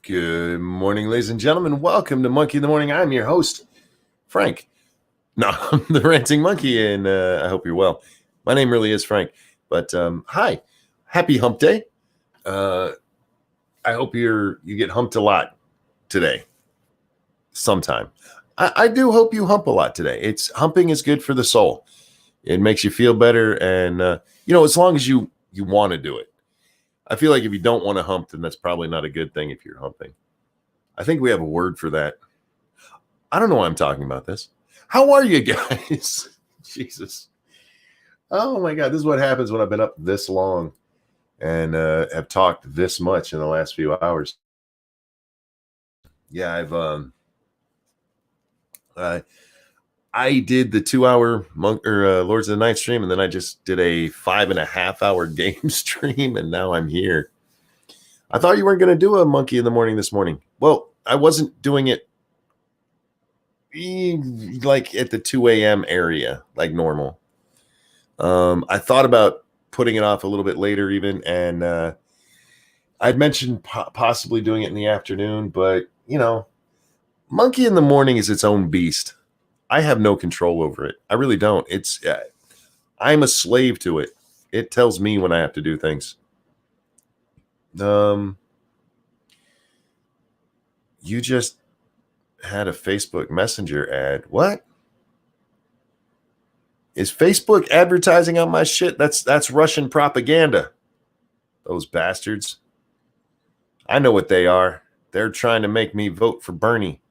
Good morning, ladies and gentlemen. Welcome to Monkey in the Morning. I'm your host, Frank. No, I'm the Ranting Monkey, and I hope you're well. My name really is Frank, but hi, happy Hump Day. I hope you get humped a lot today, sometime. I do hope you hump a lot today. Humping is good for the soul. It makes you feel better, and as long as you want to do it. I feel like if you don't want to hump, then that's probably not a good thing if you're humping. I think we have a word for that. I don't know why I'm talking about this. How are you guys? Jesus. Oh my God. This is what happens when I've been up this long and have talked this much in the last few hours. Yeah, I did the 2-hour Lords of the Night stream, and then I just did a 5.5-hour game stream, and now I'm here. I thought you weren't going to do a Monkey in the Morning this morning. Well, I wasn't doing it like at the 2 a.m. area, like normal. I thought about putting it off a little bit later even, and I'd mentioned possibly doing it in the afternoon, but, Monkey in the Morning is its own beast. I have no control over it. I really don't. I'm a slave to it. It tells me when I have to do things. You just had a Facebook Messenger ad. What? Is Facebook advertising on my shit? That's Russian propaganda. Those bastards. I know what they are. They're trying to make me vote for Bernie.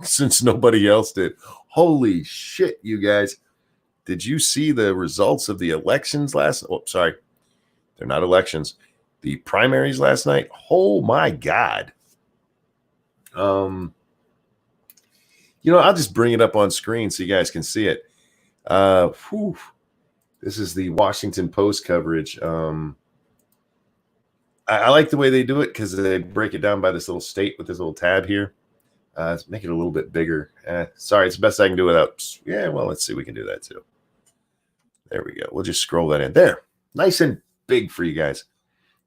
Since nobody else did. Holy shit, you guys. Did you see the results of the elections last? Oh, sorry. They're not elections. The primaries last night. Oh my God. I'll just bring it up on screen so you guys can see it. This is the Washington Post coverage. I like the way they do it because they break it down by this little state with this little tab here. Let's make it a little bit bigger. Sorry, it's the best I can do without. Yeah, well, let's see. We can do that too. There we go. We'll just scroll that in. There. Nice and big for you guys.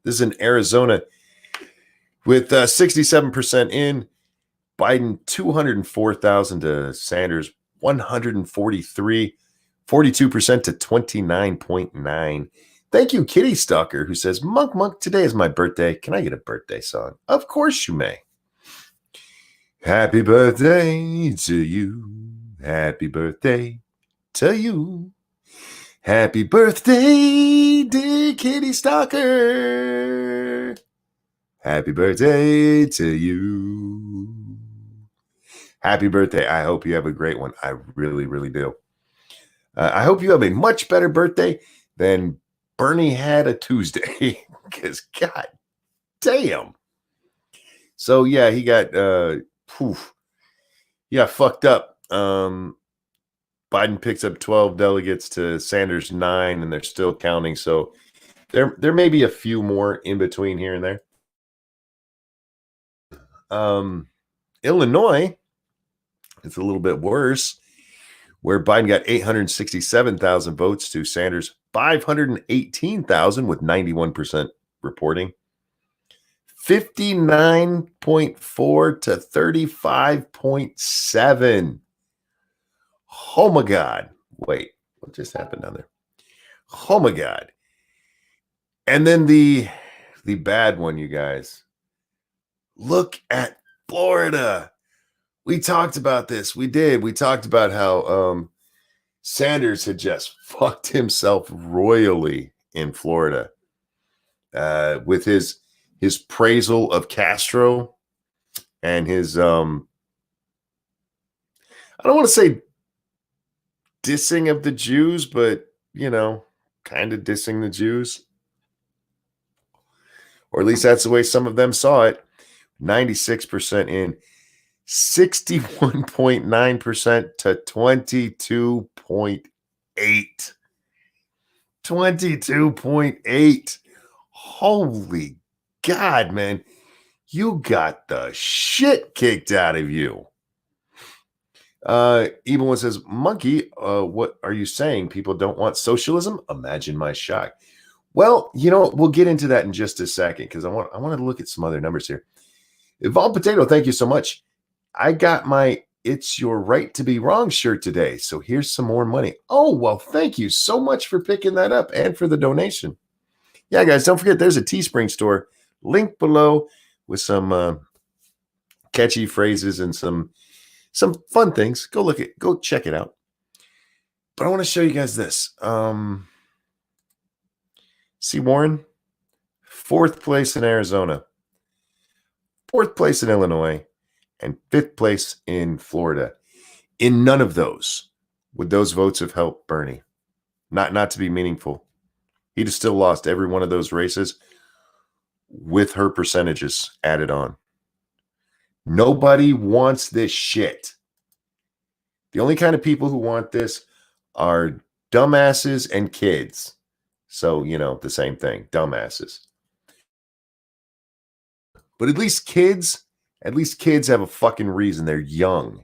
This is in Arizona with 67% in. Biden 204,000 to Sanders 143, 42% to 29.9. Thank you, Kitty Stalker, who says, Monk, today is my birthday. Can I get a birthday song? Of course you may. Happy birthday to you. Happy birthday to you. Happy birthday, dear Kitty Stalker. Happy birthday to you. Happy birthday. I hope you have a great one. I really, really do. I hope you have a much better birthday than Bernie had a Tuesday. Because, God damn. So, yeah, he got fucked up. Biden picks up 12 delegates to Sanders 9, and they're still counting. So there may be a few more in between here and there. Illinois, it's a little bit worse, where Biden got 867,000 votes to Sanders 518,000 with 91% reporting. 59.4 to 35.7. Oh my God. Wait, what just happened down there? Oh my God. And then the bad one, you guys. Look at Florida. We talked about this. We did. We talked about how Sanders had just fucked himself royally in Florida with his praisal of Castro and his I don't want to say dissing of the Jews, but kind of dissing the Jews. Or at least that's the way some of them saw it. 96% in, 61.9% to 22.8. 22.8. Holy God, man. You got the shit kicked out of you. Evil One says, Monkey, what are you saying? People don't want socialism? Imagine my shock. Well, you know, we'll get into that in just a second because I want to look at some other numbers here. Evolved Potato, thank you so much. I got my It's Your Right to Be Wrong shirt today. So here's some more money. Oh, well, thank you so much for picking that up and for the donation. Yeah, guys, don't forget there's a Teespring store link below with some catchy phrases and some fun things. Go check it out. But I want to show you guys this. See Warren, 4th place in Arizona, 4th place in Illinois, and 5th place in Florida. In none of those would those votes have helped Bernie. Not to be meaningful. He'd have still lost every one of those races with her percentages added on. Nobody wants this shit. The only kind of people who want this are dumbasses and kids. So, you know, the same thing, dumbasses. But at least kids have a fucking reason. They're young.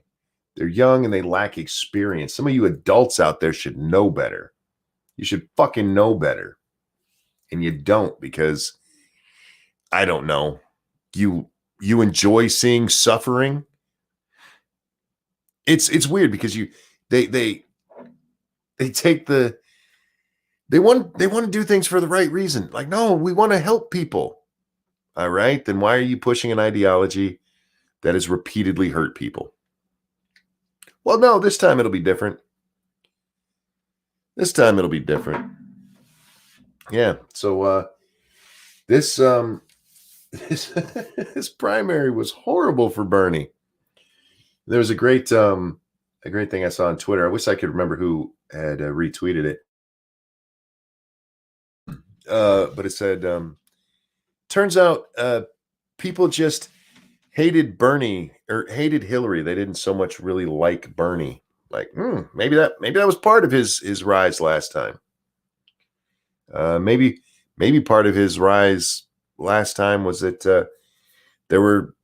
They're young and they lack experience. Some of you adults out there should know better. You should fucking know better. And you don't because, I don't know, you enjoy seeing suffering. It's weird because they take they want to do things for the right reason. Like, no, we want to help people. All right, then why are you pushing an ideology that has repeatedly hurt people? Well, no, this time it'll be different. This time it'll be different. Yeah. So this this primary was horrible for Bernie. There was a great thing I saw on Twitter. I wish I could remember who had retweeted it. But it said, turns out people just hated Bernie or hated Hillary. They didn't so much really like Bernie. Like, maybe that was part of his rise last time. Maybe part of his rise last time was that there were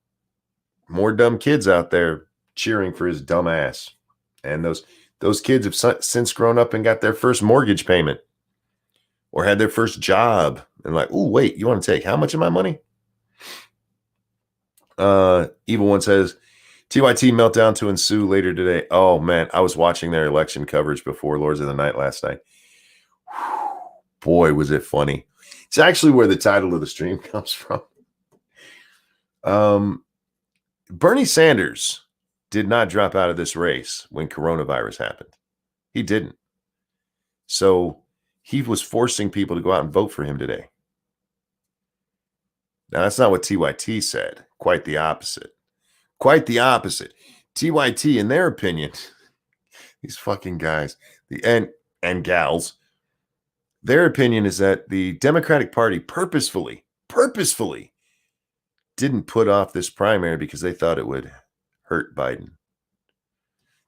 more dumb kids out there cheering for his dumb ass. And those kids have since grown up and got their first mortgage payment or had their first job and like, oh, wait, you want to take how much of my money? Evil One says, TYT meltdown to ensue later today. Oh, man, I was watching their election coverage before Lords of the Night last night. Boy, was it funny. It's actually where the title of the stream comes from. Bernie Sanders did not drop out of this race when coronavirus happened. He didn't. So he was forcing people to go out and vote for him today. Now, that's not what TYT said. Quite the opposite. Quite the opposite. TYT, in their opinion, these fucking guys, and gals, their opinion is that the Democratic Party purposefully didn't put off this primary because they thought it would hurt Biden.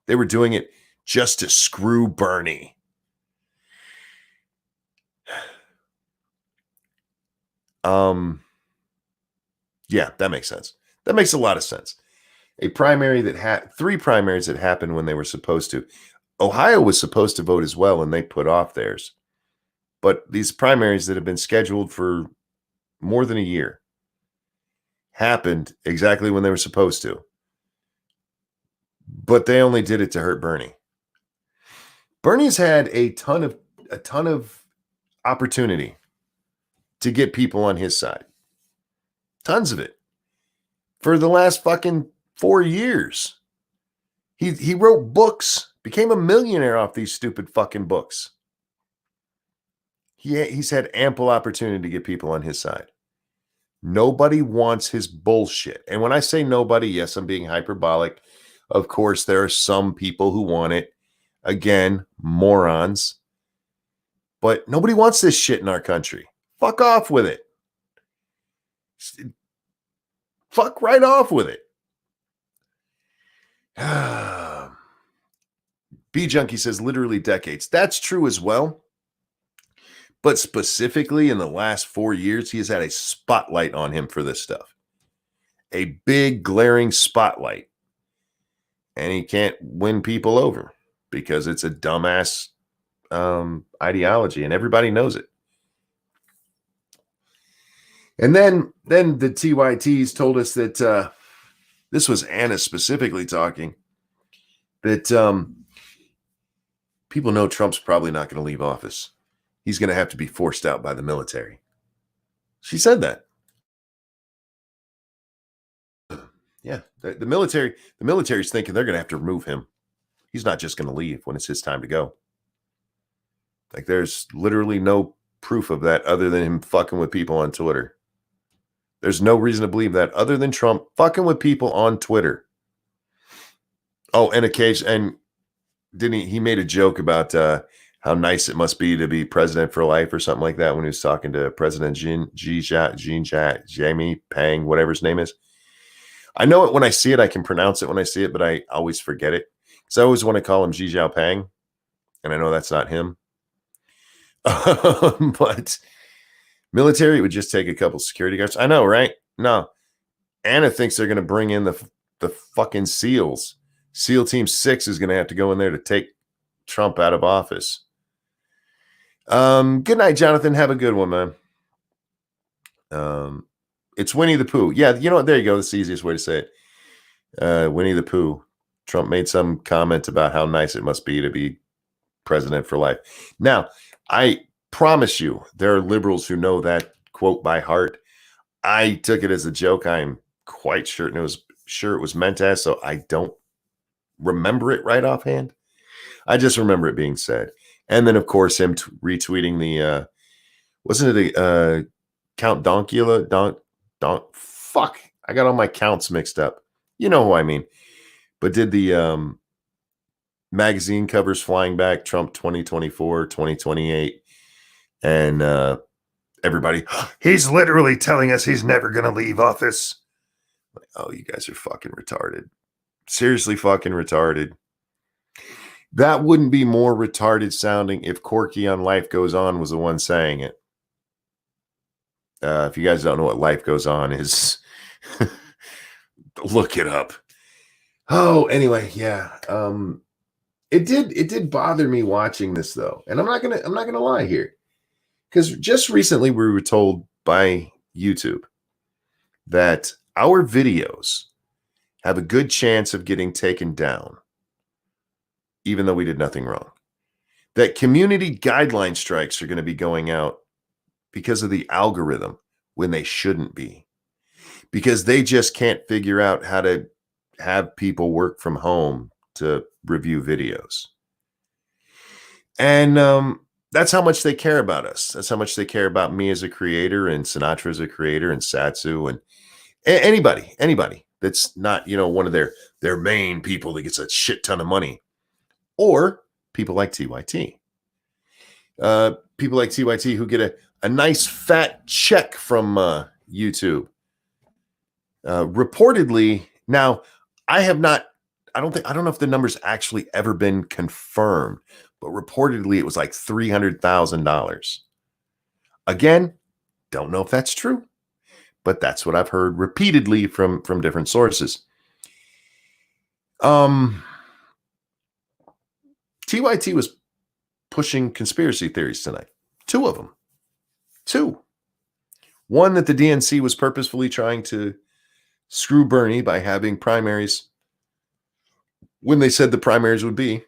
They were doing it just to screw Bernie. Yeah, that makes sense. That makes a lot of sense. A primary that had 3 primaries that happened when they were supposed to. Ohio was supposed to vote as well, and they put off theirs. But these primaries that have been scheduled for more than a year happened exactly when they were supposed to. But they only did it to hurt Bernie. Bernie's had a ton of opportunity to get people on his side. Tons of it. For the last fucking 4 years. He wrote books, became a millionaire off these stupid fucking books. He's had ample opportunity to get people on his side. Nobody wants his bullshit. And when I say nobody, yes, I'm being hyperbolic. Of course, there are some people who want it. Again, morons. But nobody wants this shit in our country. Fuck off with it. Fuck right off with it. B Junkie says literally decades. That's true as well. But specifically in the last 4 years, he has had a spotlight on him for this stuff. A big glaring spotlight. And he can't win people over because it's a dumbass ideology and everybody knows it. And then the TYTs told us that this was Anna specifically talking, that people know Trump's probably not going to leave office. He's going to have to be forced out by the military. She said that. Yeah, the military's thinking they're going to have to remove him. He's not just going to leave when it's his time to go. Like, there's literally no proof of that other than him fucking with people on Twitter. There's no reason to believe that other than Trump fucking with people on Twitter. Oh, and didn't he made a joke about how nice it must be to be president for life or something like that when he was talking to President Jamie Pang, whatever his name is. I know it when I see it. I can pronounce it when I see it, but I always forget it. So I always want to call him Xi Jinping, and I know that's not him. But military would just take a couple security guards. I know, right? No. Anna thinks they're going to bring in the fucking SEALs. SEAL Team 6 is going to have to go in there to take Trump out of office. Good night, Jonathan. Have a good one, man. It's Winnie the Pooh. Yeah, you know what? There you go. That's the easiest way to say it. Winnie the Pooh. Trump made some comment about how nice it must be to be president for life. Now, I promise you, there are liberals who know that quote by heart. I took it as a joke. I'm quite sure it was meant as, so I don't remember it right offhand. I just remember it being said. And then, of course, him retweeting the, wasn't it a Count Donkula? Fuck. I got all my counts mixed up. You know who I mean. But did the magazine covers flying back, Trump 2024, 2028. And everybody, he's literally telling us he's never going to leave office. Like, oh, you guys are fucking retarded. Seriously fucking retarded. That wouldn't be more retarded sounding if Corky on Life Goes On was the one saying it. If you guys don't know what Life Goes On is, look it up. Oh, anyway, yeah. It did bother me watching this though, and I'm not gonna lie here, because just recently we were told by YouTube that our videos have a good chance of getting taken down, even though we did nothing wrong. That community guideline strikes are going to be going out because of the algorithm when they shouldn't be, because they just can't figure out how to have people work from home to review videos. And that's how much they care about us. That's how much they care about me as a creator, and Sinatra as a creator, and Satsu, and anybody that's not, one of their main people that gets a shit ton of money, or people like TYT. People like TYT who get a nice fat check from YouTube. Reportedly, now I don't know if the number's actually ever been confirmed, but reportedly it was like $300,000. Again, don't know if that's true, but that's what I've heard repeatedly from different sources. TYT was pushing conspiracy theories tonight. 2 of them. 2. One, that the DNC was purposefully trying to screw Bernie by having primaries when they said the primaries would be.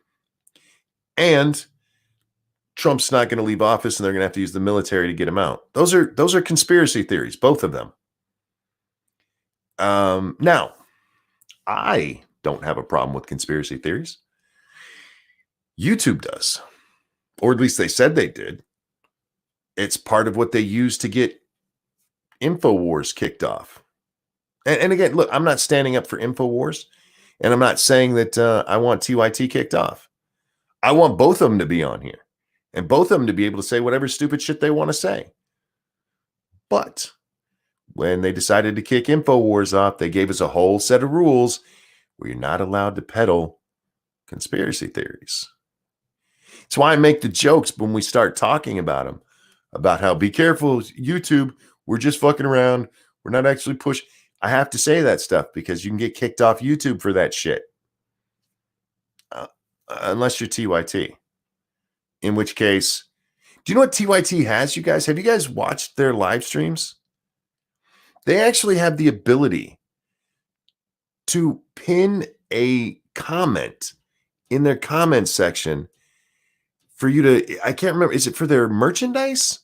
And Trump's not going to leave office and they're going to have to use the military to get him out. Those are conspiracy theories, both of them. Now, I don't have a problem with conspiracy theories. YouTube does, or at least they said they did. It's part of what they use to get InfoWars kicked off. And again, look, I'm not standing up for InfoWars, and I'm not saying that I want TYT kicked off. I want both of them to be on here, and both of them to be able to say whatever stupid shit they want to say. But when they decided to kick InfoWars off, they gave us a whole set of rules where you're not allowed to peddle conspiracy theories. That's why I make the jokes when we start talking about them, about how, be careful, YouTube, we're just fucking around. We're not actually pushing. I have to say that stuff because you can get kicked off YouTube for that shit. Unless you're TYT. In which case, do you know what TYT has, you guys? Have you guys watched their live streams? They actually have the ability to pin a comment in their comment section for you to, I can't remember, is it for their merchandise?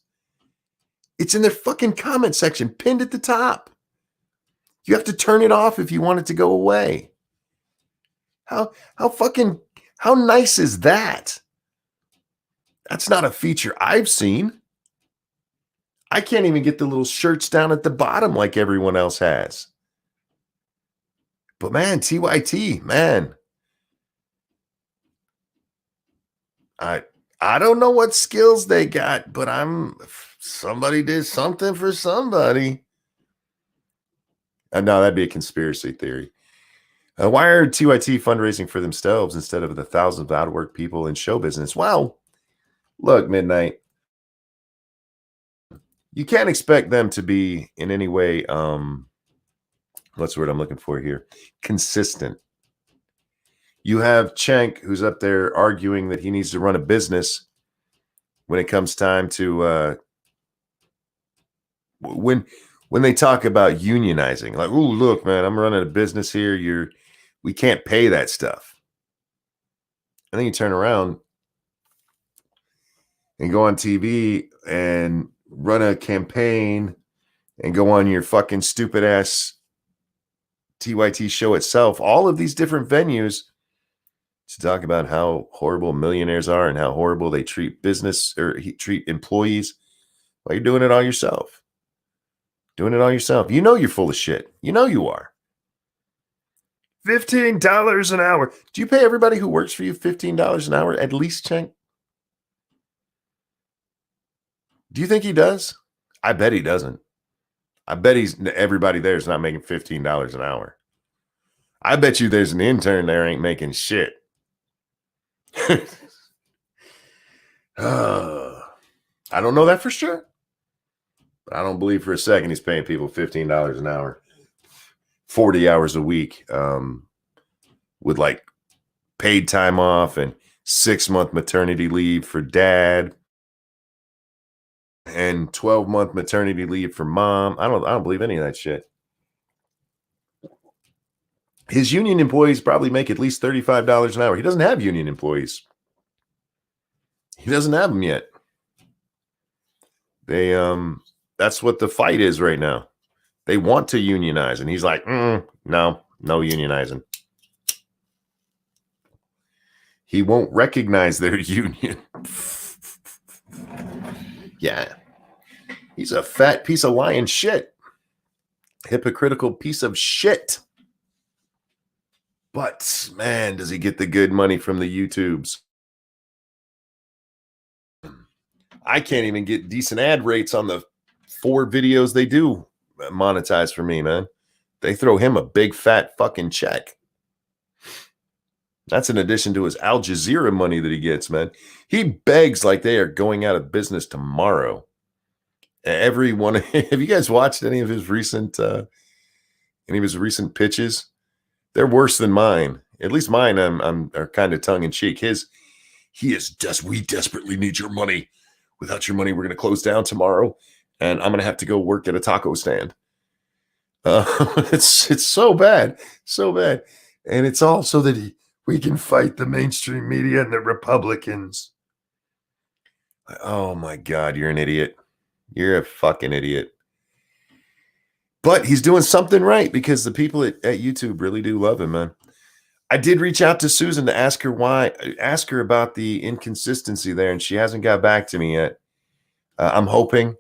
It's in their fucking comment section, pinned at the top. You have to turn it off if you want it to go away. How nice is that? That's not a feature I've seen. I can't even get the little shirts down at the bottom like everyone else has. But man, TYT, man. I don't know what skills they got, but somebody did something for somebody. No, that'd be a conspiracy theory. Why are TYT fundraising for themselves instead of the thousands of out-of-work people in show business? Well, look, Midnight, you can't expect them to be in any way, what's the word I'm looking for here? Consistent. You have Cenk, who's up there arguing that he needs to run a business when it comes time to when they talk about unionizing. Like, oh, look, man, I'm running a business here. We can't pay that stuff. And then you turn around and go on TV and run a campaign and go on your fucking stupid ass TYT show itself. All of these different venues to talk about how horrible millionaires are and how horrible they treat business or treat employees. Well, you're doing it all yourself. Doing it all yourself. You know you're full of shit. You know you are. $15 an hour. Do you pay everybody who works for you $15 an hour at least, Cenk? Do you think he does? I bet he doesn't. I bet everybody there is not making $15 an hour. I bet you there's an intern there ain't making shit. I don't know that for sure. But I don't believe for a second he's paying people $15 an hour, 40 hours a week, with like paid time off and 6-month maternity leave for dad and 12-month maternity leave for mom. I don't believe any of that shit. His union employees probably make at least $35 an hour. He doesn't have union employees. He doesn't have them yet. That's what the fight is right now. They want to unionize, and he's like, no unionizing. He won't recognize their union. Yeah. He's a fat piece of lying shit. Hypocritical piece of shit. But, man, does he get the good money from the YouTubes. I can't even get decent ad rates on the 4 videos they do monetize for me, man. They throw him a big fat fucking check. That's in addition to his Al Jazeera money that he gets, man. He begs like they are going out of business tomorrow. Everyone, have you guys watched any of his recent pitches? They're worse than mine. At least mine, are kind of tongue in cheek. We desperately need your money. Without your money, we're going to close down tomorrow, and I'm going to have to go work at a taco stand. It's so bad, and it's all so that we can fight the mainstream media and the Republicans. Oh my God, you're an idiot. You're a fucking idiot. But he's doing something right because the people at YouTube really do love him, man. I did reach out to Susan to ask her about the inconsistency there, and she hasn't got back to me yet. I'm hoping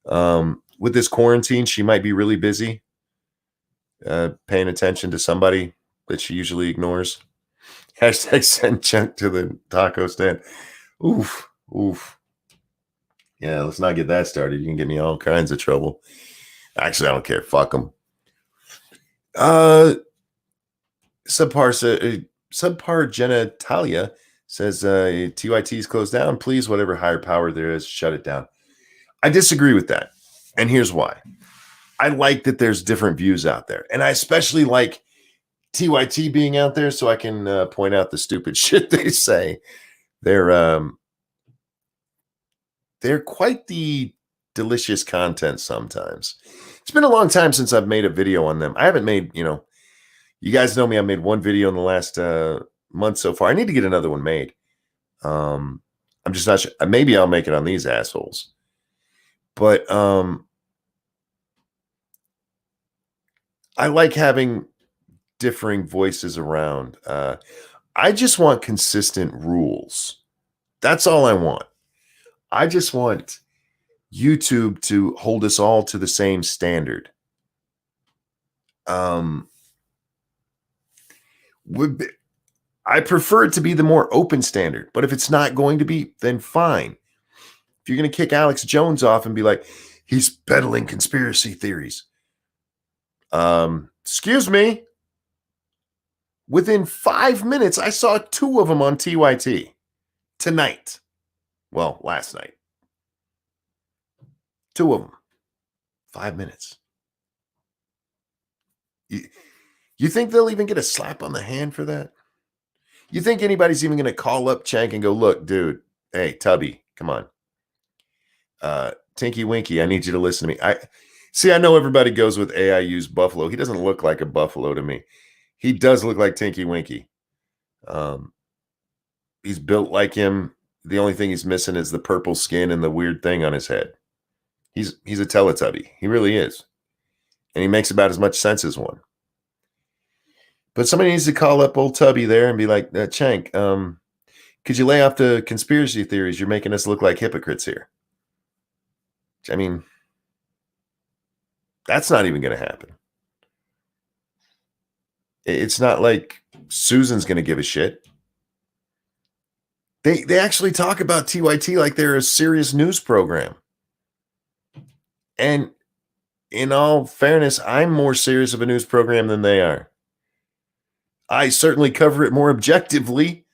with this quarantine, she might be really busy paying attention to somebody that she usually ignores. Hashtag send Cenk to the taco stand. Oof. Yeah, let's not get that started. You can get me all kinds of trouble. Actually, I don't care. Fuck them. Subpar Genitalia says TYT's closed down. Please, whatever higher power there is, shut it down. I disagree with that. And here's why. I like that there's different views out there. And I especially like TYT being out there so I can point out the stupid shit they say. They're quite the delicious content sometimes. It's been a long time since I've made a video on them. I haven't made, you guys know me. I made one video in the last month so far. I need to get another one made. I'm just not sure. Maybe I'll make it on these assholes. But I like having differing voices around. I just want consistent rules. That's all I want. I just want YouTube to hold us all to the same standard. I prefer it to be the more open standard, but if it's not going to be, then fine. If you're going to kick Alex Jones off and be like, he's peddling conspiracy theories. Excuse me. Within 5 minutes, I saw 2 of them on TYT tonight. Well, last night. 2 of them. 5 minutes. You think they'll even get a slap on the hand for that? You think anybody's even going to call up Chank and go, look, dude, hey, Tubby, come on. Tinky Winky, I need you to listen to me. I know everybody goes with AIU's Buffalo. He doesn't look like a buffalo to me. He does look like Tinky Winky. He's built like him. The only thing he's missing is the purple skin and the weird thing on his head. He's a Teletubby. He really is. And he makes about as much sense as one. But somebody needs to call up old Tubby there and be like, Chank, could you lay off the conspiracy theories? You're making us look like hypocrites here. I mean, that's not even going to happen. It's not like Susan's going to give a shit. They actually talk about TYT like they're a serious news program. And in all fairness, I'm more serious of a news program than they are. I certainly cover it more objectively,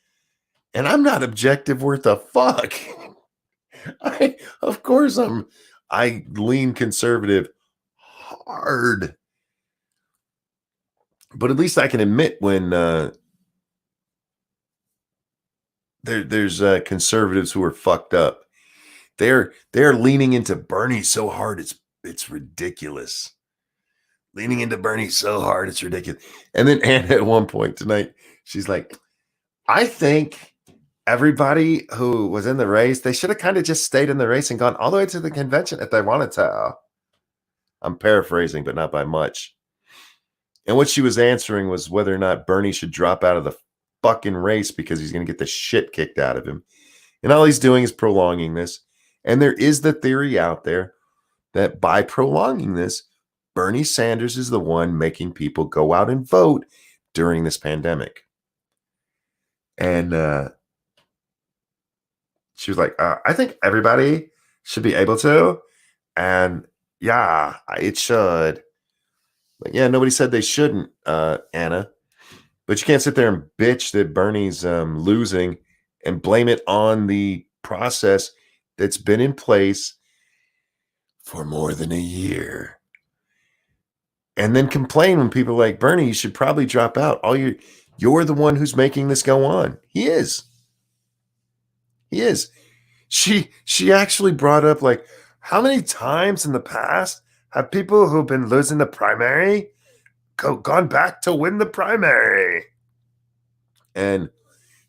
and I'm not objective worth a fuck. Of course I lean conservative hard. But at least I can admit when there's conservatives who are fucked up. They're leaning into Bernie so hard it's ridiculous. Leaning into Bernie so hard it's ridiculous. And then Anna at one point tonight, she's like, I think everybody who was in the race, they should have kind of just stayed in the race and gone all the way to the convention if they wanted to. I'm paraphrasing, but not by much. And what she was answering was whether or not Bernie should drop out of the fucking race because he's going to get the shit kicked out of him. And all he's doing is prolonging this. And there is the theory out there that by prolonging this, Bernie Sanders is the one making people go out and vote during this pandemic. And she was like, I think everybody should be able to. And yeah, it should. But yeah, nobody said they shouldn't, Anna. But you can't sit there and bitch that Bernie's losing and blame it on the process that's been in place for more than a year. And then complain when people are like, Bernie, you should probably drop out. You're the one who's making this go on. He is. He is. She actually brought up, like, how many times in the past have people who've been losing the primary gone back to win the primary? And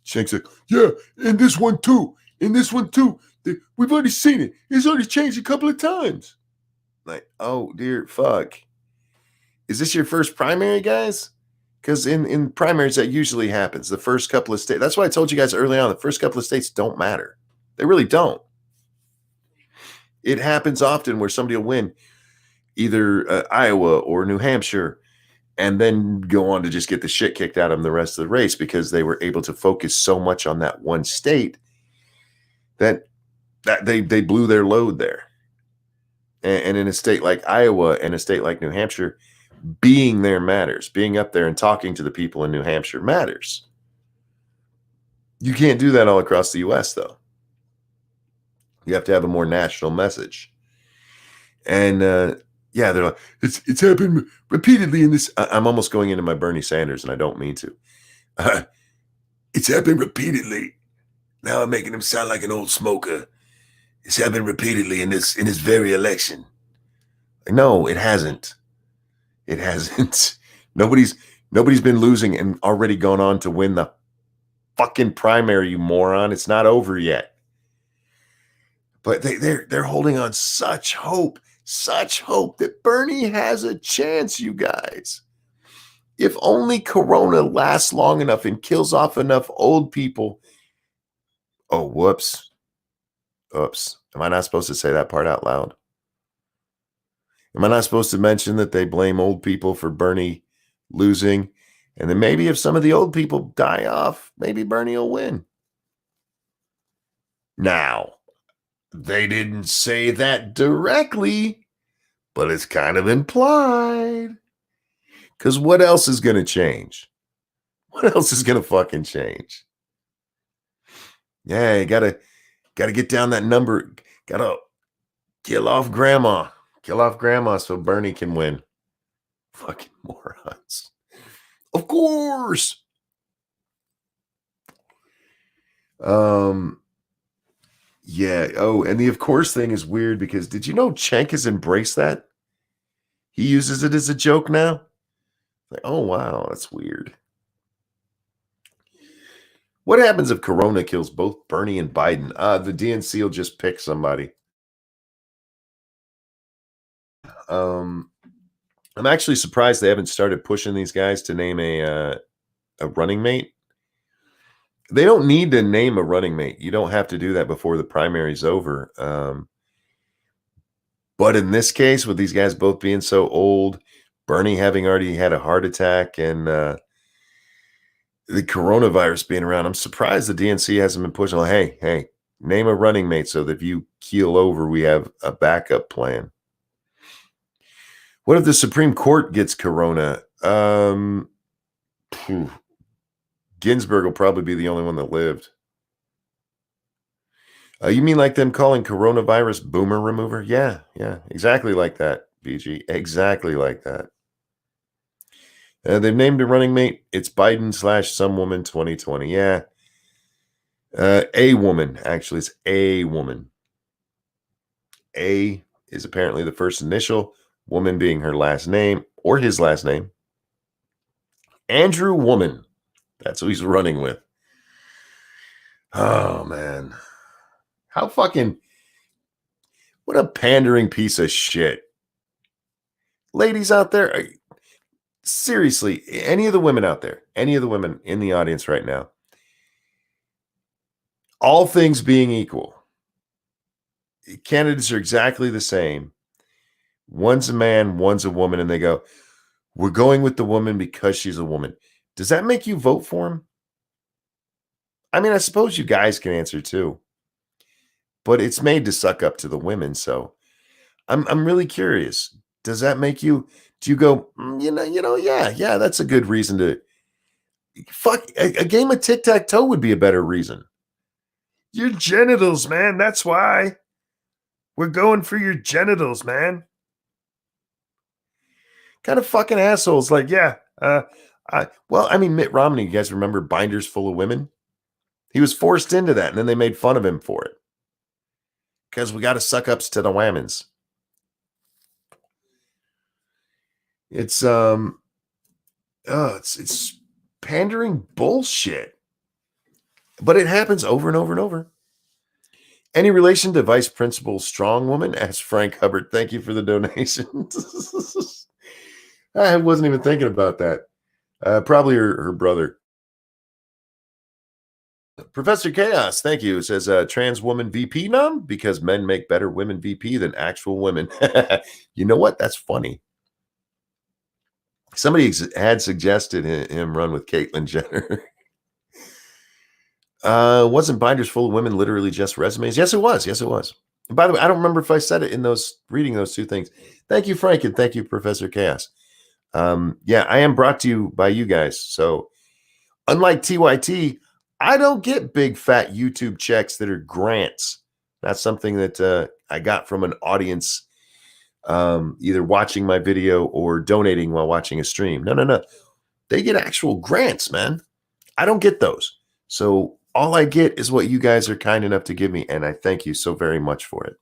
Shank's like, yeah, in this one too. In this one too. We've already seen it. It's already changed a couple of times. Like, oh, dear fuck. Is this your first primary, guys? Because in primaries, that usually happens. The first couple of states. That's why I told you guys early on, the first couple of states don't matter. They really don't. It happens often where somebody will win either Iowa or New Hampshire and then go on to just get the shit kicked out of them the rest of the race because they were able to focus so much on that one state that they blew their load there. And in a state like Iowa and a state like New Hampshire, being there matters. Being up there and talking to the people in New Hampshire matters. You can't do that all across the U.S., though. You have to have a more national message. And yeah, they're like, it's happened repeatedly in this. I'm almost going into my Bernie Sanders, and I don't mean to. It's happened repeatedly. Now I'm making him sound like an old smoker. It's happened repeatedly in this very election. No, it hasn't. It hasn't. Nobody's been losing and already gone on to win the fucking primary, you moron. It's not over yet. But they're holding on such hope that Bernie has a chance, you guys. If only Corona lasts long enough and kills off enough old people. Oh, whoops. Oops. Am I not supposed to say that part out loud? Am I not supposed to mention that they blame old people for Bernie losing? And then maybe if some of the old people die off, maybe Bernie will win. Now, they didn't say that directly, but it's kind of implied. Because what else is going to change? What else is going to fucking change? Yeah, you gotta get down that number. Gotta kill off grandma. Kill off grandma so Bernie can win. Fucking morons. Of course. Yeah. Oh, and the of course thing is weird because did you know Cenk has embraced that? He uses it as a joke now. Like, oh wow, that's weird. What happens if Corona kills both Bernie and Biden? The DNC will just pick somebody. I'm actually surprised they haven't started pushing these guys to name a running mate. They don't need to name a running mate. You don't have to do that before the primary's over. But in this case, with these guys both being so old, Bernie having already had a heart attack, and the coronavirus being around, I'm surprised the DNC hasn't been pushing. Like, hey, name a running mate so that if you keel over, we have a backup plan. What if the Supreme Court gets corona? Ginsburg will probably be the only one that lived. You mean like them calling coronavirus boomer remover? Yeah, exactly like that, BG. Exactly like that. They've named a running mate. It's Biden / some woman 2020. Yeah. A woman, actually. It's a woman. A is apparently the first initial, woman being her last name or his last name. Andrew Woman. That's who he's running with. Oh, man. How fucking, what a pandering piece of shit. Ladies out there, seriously, any of the women out there, any of the women in the audience right now, all things being equal, candidates are exactly the same. One's a man, one's a woman, and they go, we're going with the woman because she's a woman. Does that make you vote for him? I mean, I suppose you guys can answer too, but it's made to suck up to the women. So I'm really curious. Does that make you, do you go, yeah, that's a good reason to fuck a game of tic-tac-toe would be a better reason. Your genitals, man. That's why we're going for your genitals, man. Kind of fucking assholes. Like, yeah, Mitt Romney, you guys remember Binders Full of Women? He was forced into that, and then they made fun of him for it. Because we got to suck ups to the whammons. It's it's pandering bullshit. But it happens over and over and over. Any relation to Vice Principal Strong Woman? Asked Frank Hubbard. Thank you for the donation. I wasn't even thinking about that. Probably her brother. Professor Chaos, thank you. It says trans woman VP nom because men make better women VP than actual women. You know what? That's funny. Somebody had suggested him run with Caitlyn Jenner. Wasn't Binders Full of Women literally just resumes? Yes, it was. And by the way, I don't remember if I said it in reading those two things. Thank you, Frank, and thank you, Professor Chaos. Yeah, I am brought to you by you guys. So unlike TYT, I don't get big fat YouTube checks that are grants. That's something that I got from an audience, either watching my video or donating while watching a stream. No. They get actual grants, man. I don't get those. So all I get is what you guys are kind enough to give me, and I thank you so very much for it.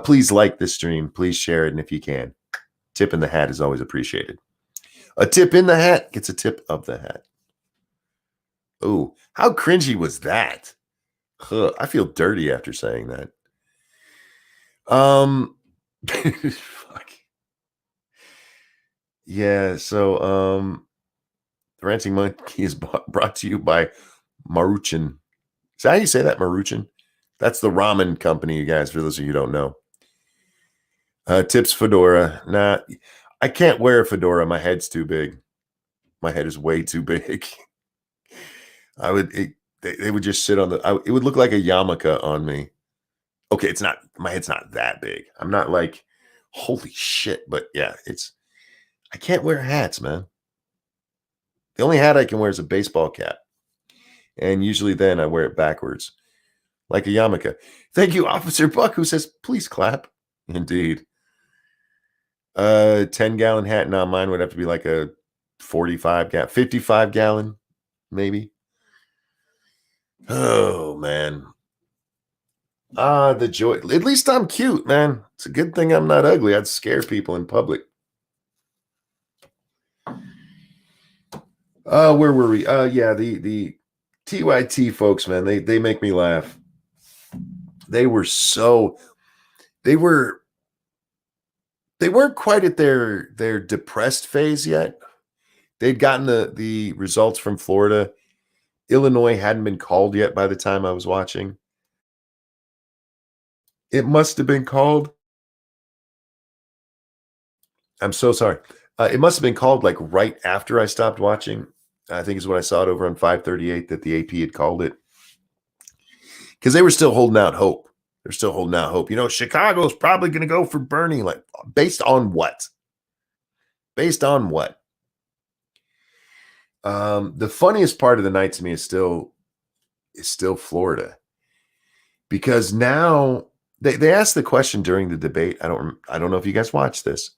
Please like this stream. Please share it. And if you can, tip in the hat is always appreciated. A tip in the hat gets a tip of the hat. Oh, how cringy was that? Ugh, I feel dirty after saying that. Fuck. Yeah, so the Ranting Monkey is brought to you by Maruchan. Is that how you say that, Maruchan? That's the ramen company, you guys, for those of you who don't know. Tips fedora. Nah, I can't wear a fedora. My head's too big. My head is way too big. They would just sit on it would look like a yarmulke on me. Okay, it's not, my head's not that big. I'm not like, holy shit, but yeah, I can't wear hats, man. The only hat I can wear is a baseball cap. And usually then I wear it backwards, like a yarmulke. Thank you, Officer Buck, who says, please clap. Indeed. 10-gallon hat. Now mine would have to be like a 55 gallon, maybe. Oh, man. The joy. At least I'm cute, man. It's a good thing I'm not ugly. I'd scare people in public. Where were we? Yeah, the TYT folks, man. They make me laugh. They weren't quite at their depressed phase yet. They'd gotten the results from Florida. Illinois hadn't been called yet by the time I was watching. It must have been called. I'm so sorry. It must have been called like right after I stopped watching. I think is when I saw it over on 538 that the AP had called it. Because they were still holding out hope. They're still holding out hope. You know, Chicago's probably going to go for Bernie. Like, based on what? Based on what? The funniest part of the night to me is still Florida. Because now they asked the question during the debate. I don't know if you guys watched this,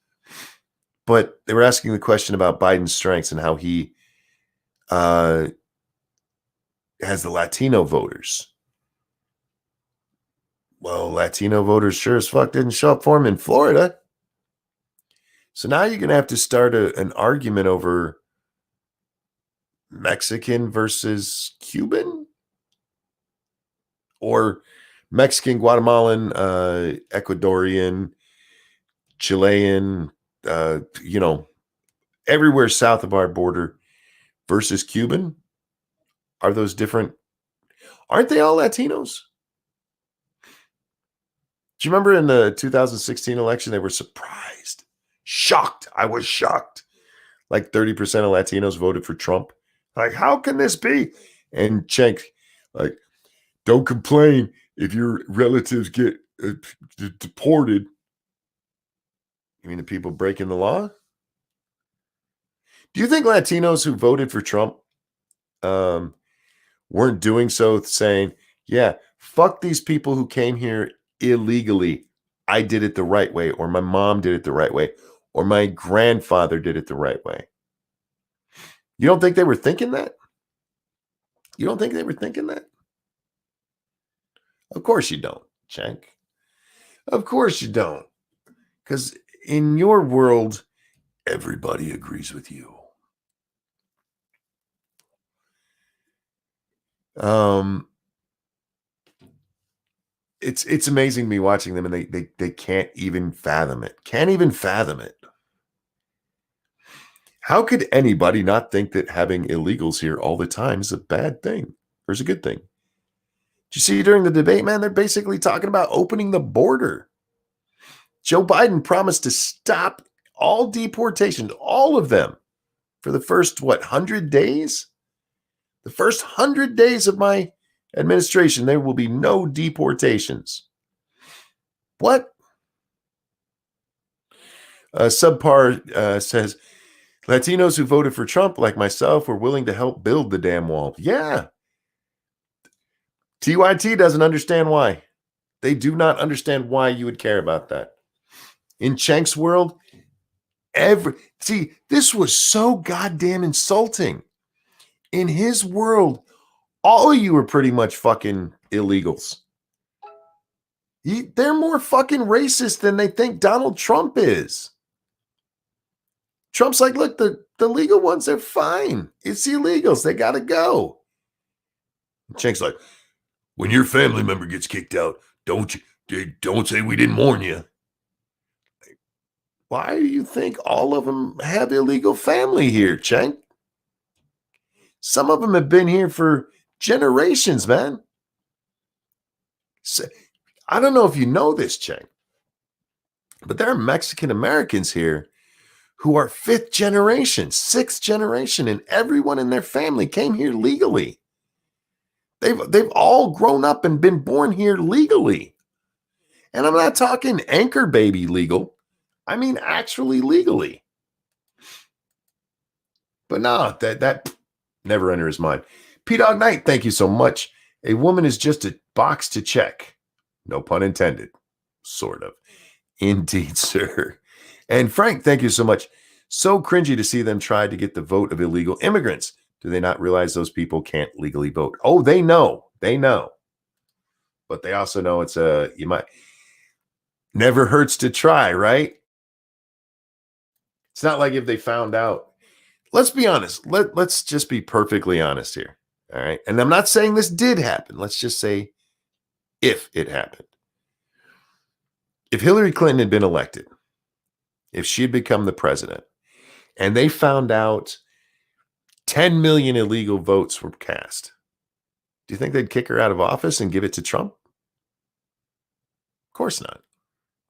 but they were asking the question about Biden's strengths and how he has the Latino voters. Well, Latino voters sure as fuck didn't show up for him in Florida. So now you're going to have to start an argument over Mexican versus Cuban, or Mexican, Guatemalan, Ecuadorian, Chilean, everywhere south of our border versus Cuban. Are those different? Aren't they all Latinos? Do you remember in the 2016 election, they were surprised, shocked. I was shocked. Like 30% of Latinos voted for Trump. Like, how can this be? And Cenk, like, don't complain if your relatives get deported. You mean the people breaking the law? Do you think Latinos who voted for Trump weren't doing so saying, yeah, fuck these people who came here illegally. I did it the right way, or my mom did it the right way, or my grandfather did it the right way? You don't think they were thinking that? You don't think they were thinking that? Of course you don't, Cenk. Of course you don't. Because in your world, everybody agrees with you. It's amazing me watching them, and they can't even fathom it. Can't even fathom it. How could anybody not think that having illegals here all the time is a bad thing or is a good thing? Did you see during the debate, man? They're basically talking about opening the border. Joe Biden promised to stop all deportations, all of them, for the first, 100 days? The first 100 days of my administration, there will be no deportations. What? Subpar says, Latinos who voted for Trump, like myself, were willing to help build the damn wall. Yeah. TYT doesn't understand why. They do not understand why you would care about that. In Cenk's world, this was so goddamn insulting. In his world, all of you are pretty much fucking illegals. They're more fucking racist than they think Donald Trump is. Trump's like, look, the legal ones are fine. It's the illegals. They got to go. Cenk's like, when your family member gets kicked out, don't say we didn't warn you. Why do you think all of them have illegal family here, Cenk? Some of them have been here for generations, man. So, I don't know if you know this, Cenk, but there are Mexican Americans here who are fifth generation, sixth generation, and everyone in their family came here legally. They've all grown up and been born here legally. And I'm not talking anchor baby legal. I mean actually legally. But no, that never entered his mind. P-Dog Knight, thank you so much. A woman is just a box to check. No pun intended. Sort of. Indeed, sir. And Frank, thank you so much. So cringy to see them try to get the vote of illegal immigrants. Do they not realize those people can't legally vote? Oh, they know. They know. But they also know it's you might never hurts to try, right? It's not like if they found out. Let's be honest. Let's just be perfectly honest here. All right. And I'm not saying this did happen. Let's just say if it happened. If Hillary Clinton had been elected, if she had become the president, and they found out 10 million illegal votes were cast, do you think they'd kick her out of office and give it to Trump? Of course not.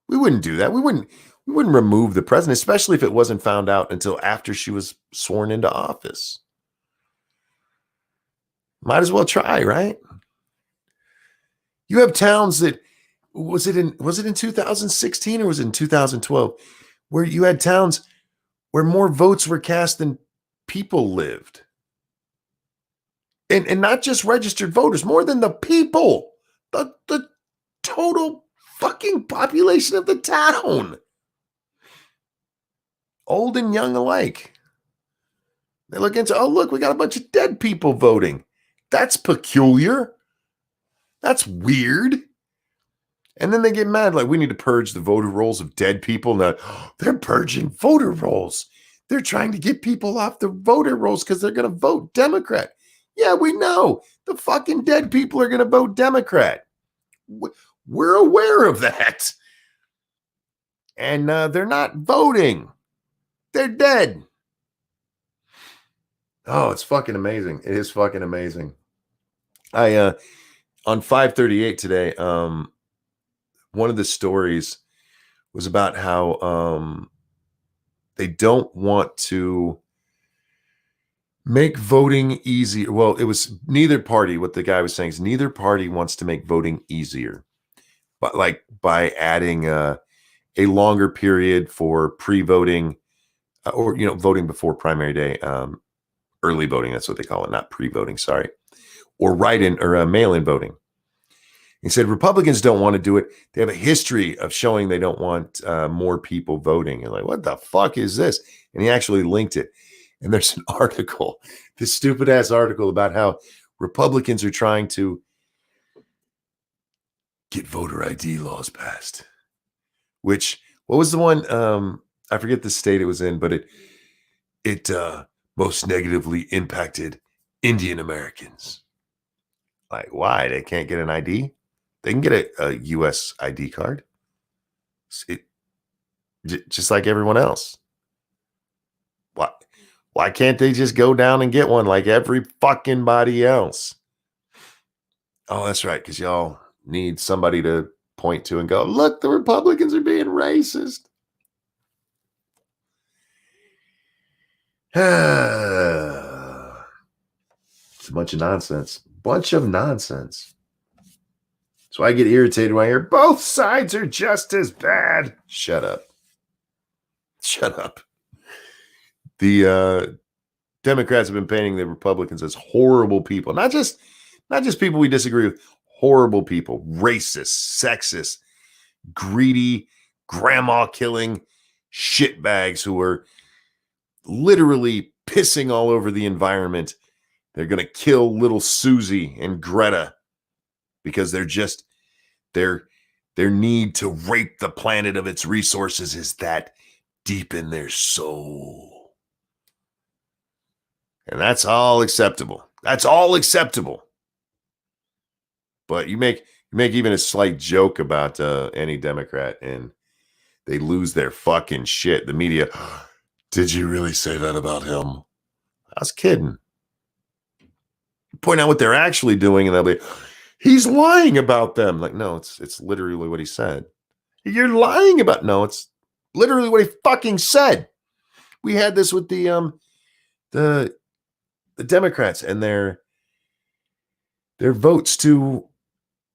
We wouldn't do that. We wouldn't remove the president, especially if it wasn't found out until after she was sworn into office. Might as well try, right? You have towns that was it in 2016 or was it in 2012 where you had towns where more votes were cast than people lived. And not just registered voters, more than the people, the total fucking population of the town. Old and young alike. They look into, oh, look, we got a bunch of dead people voting. That's peculiar. That's weird. And then they get mad, like, we need to purge the voter rolls of dead people. Now, they're purging voter rolls. They're trying to get people off the voter rolls because they're going to vote Democrat. Yeah, we know. The fucking dead people are going to vote Democrat. We're aware of that. And they're not voting. They're dead. Oh, it's fucking amazing. It is fucking amazing. I on 538 today, one of the stories was about how they don't want to make voting easier. Well, it was neither party. What the guy was saying is neither party wants to make voting easier, but like by adding a longer period for pre-voting or voting before primary day, early voting. That's what they call it, not pre-voting. Sorry, or write-in or mail-in voting. He said Republicans don't want to do it. They have a history of showing they don't want more people voting. And like, what the fuck is this? And he actually linked it. And there's an article, this stupid ass article about how Republicans are trying to get voter ID laws passed. Which, what was the one? I forget the state it was in, but it most negatively impacted Indian Americans. Like, why? They can't get an ID? They can get a U.S. ID card. Just like everyone else. Why can't they just go down and get one like every fucking body else? Oh, that's right, because y'all need somebody to point to and go, look, the Republicans are being racist. It's a bunch of nonsense. Bunch of nonsense. So I get irritated when I hear both sides are just as bad. Shut up. Shut up. The Democrats have been painting the Republicans as horrible people. Not just people we disagree with. Horrible people. Racist, sexist, greedy, grandma-killing shitbags who are literally pissing all over the environment. They're going to kill little Susie and Greta because they're Their need to rape the planet of its resources is that deep in their soul. And that's all acceptable. That's all acceptable. But you make even a slight joke about any Democrat and they lose their fucking shit. The media, did you really say that about him? I was kidding. Point out what they're actually doing, and they'll be, he's lying about them. Like, no, it's literally what he said. You're lying about. No, it's literally what he fucking said. We had this with the Democrats and their votes to,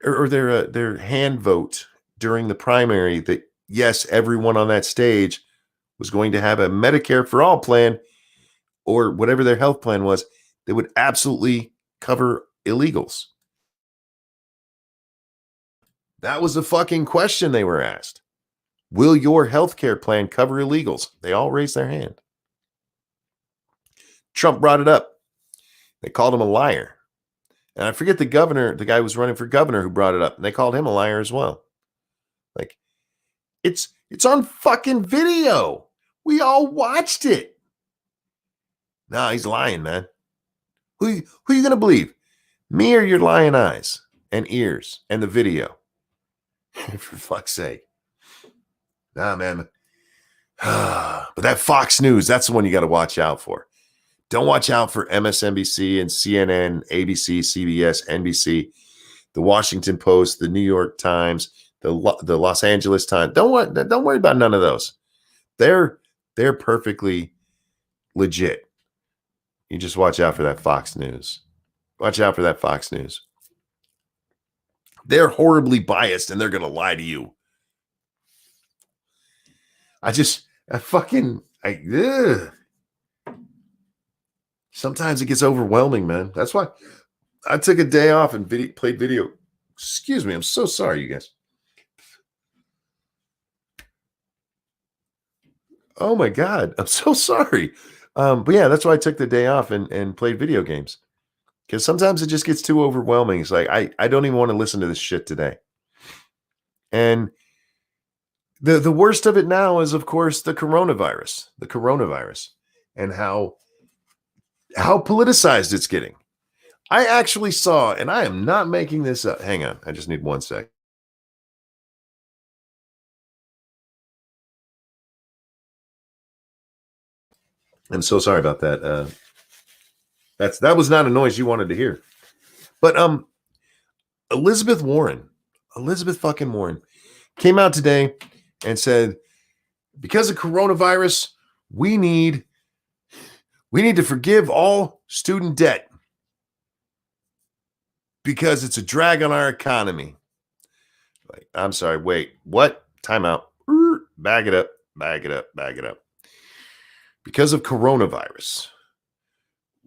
or their hand vote during the primary that yes, everyone on that stage was going to have a Medicare for all plan or whatever their health plan was that would absolutely cover illegals. That was the fucking question they were asked. Will your health care plan cover illegals? They all raised their hand. Trump brought it up. They called him a liar. And I forget the governor, the guy who was running for governor who brought it up. And they called him a liar as well. Like, it's on fucking video. We all watched it. No, he's lying, man. Who are you going to believe? Me or your lying eyes and ears and the video? For fuck's sake. Nah, man. But that Fox News, that's the one you got to watch out for. Don't watch out for MSNBC and CNN, ABC, CBS, NBC, the Washington Post, the New York Times, the Los Angeles Times. Don't worry about none of those. They're perfectly legit. You just watch out for that Fox News. Watch out for that Fox News. They're horribly biased and they're going to lie to you. Sometimes it gets overwhelming, man. That's why I took a day off and played video. Excuse me. I'm so sorry, you guys. Oh my God. I'm so sorry. But yeah, that's why I took the day off and played video games. Because sometimes it just gets too overwhelming. It's like, I don't even want to listen to this shit today. And the worst of it now is, of course, the coronavirus. And how politicized it's getting. I actually saw, and I am not making this up. Hang on. I just need 1 sec. I'm so sorry about that. That was not a noise you wanted to hear. But Elizabeth fucking Warren came out today and said, because of coronavirus, we need to forgive all student debt because it's a drag on our economy. Like, I'm sorry, wait, what? Time out. Bag it up. Because of coronavirus,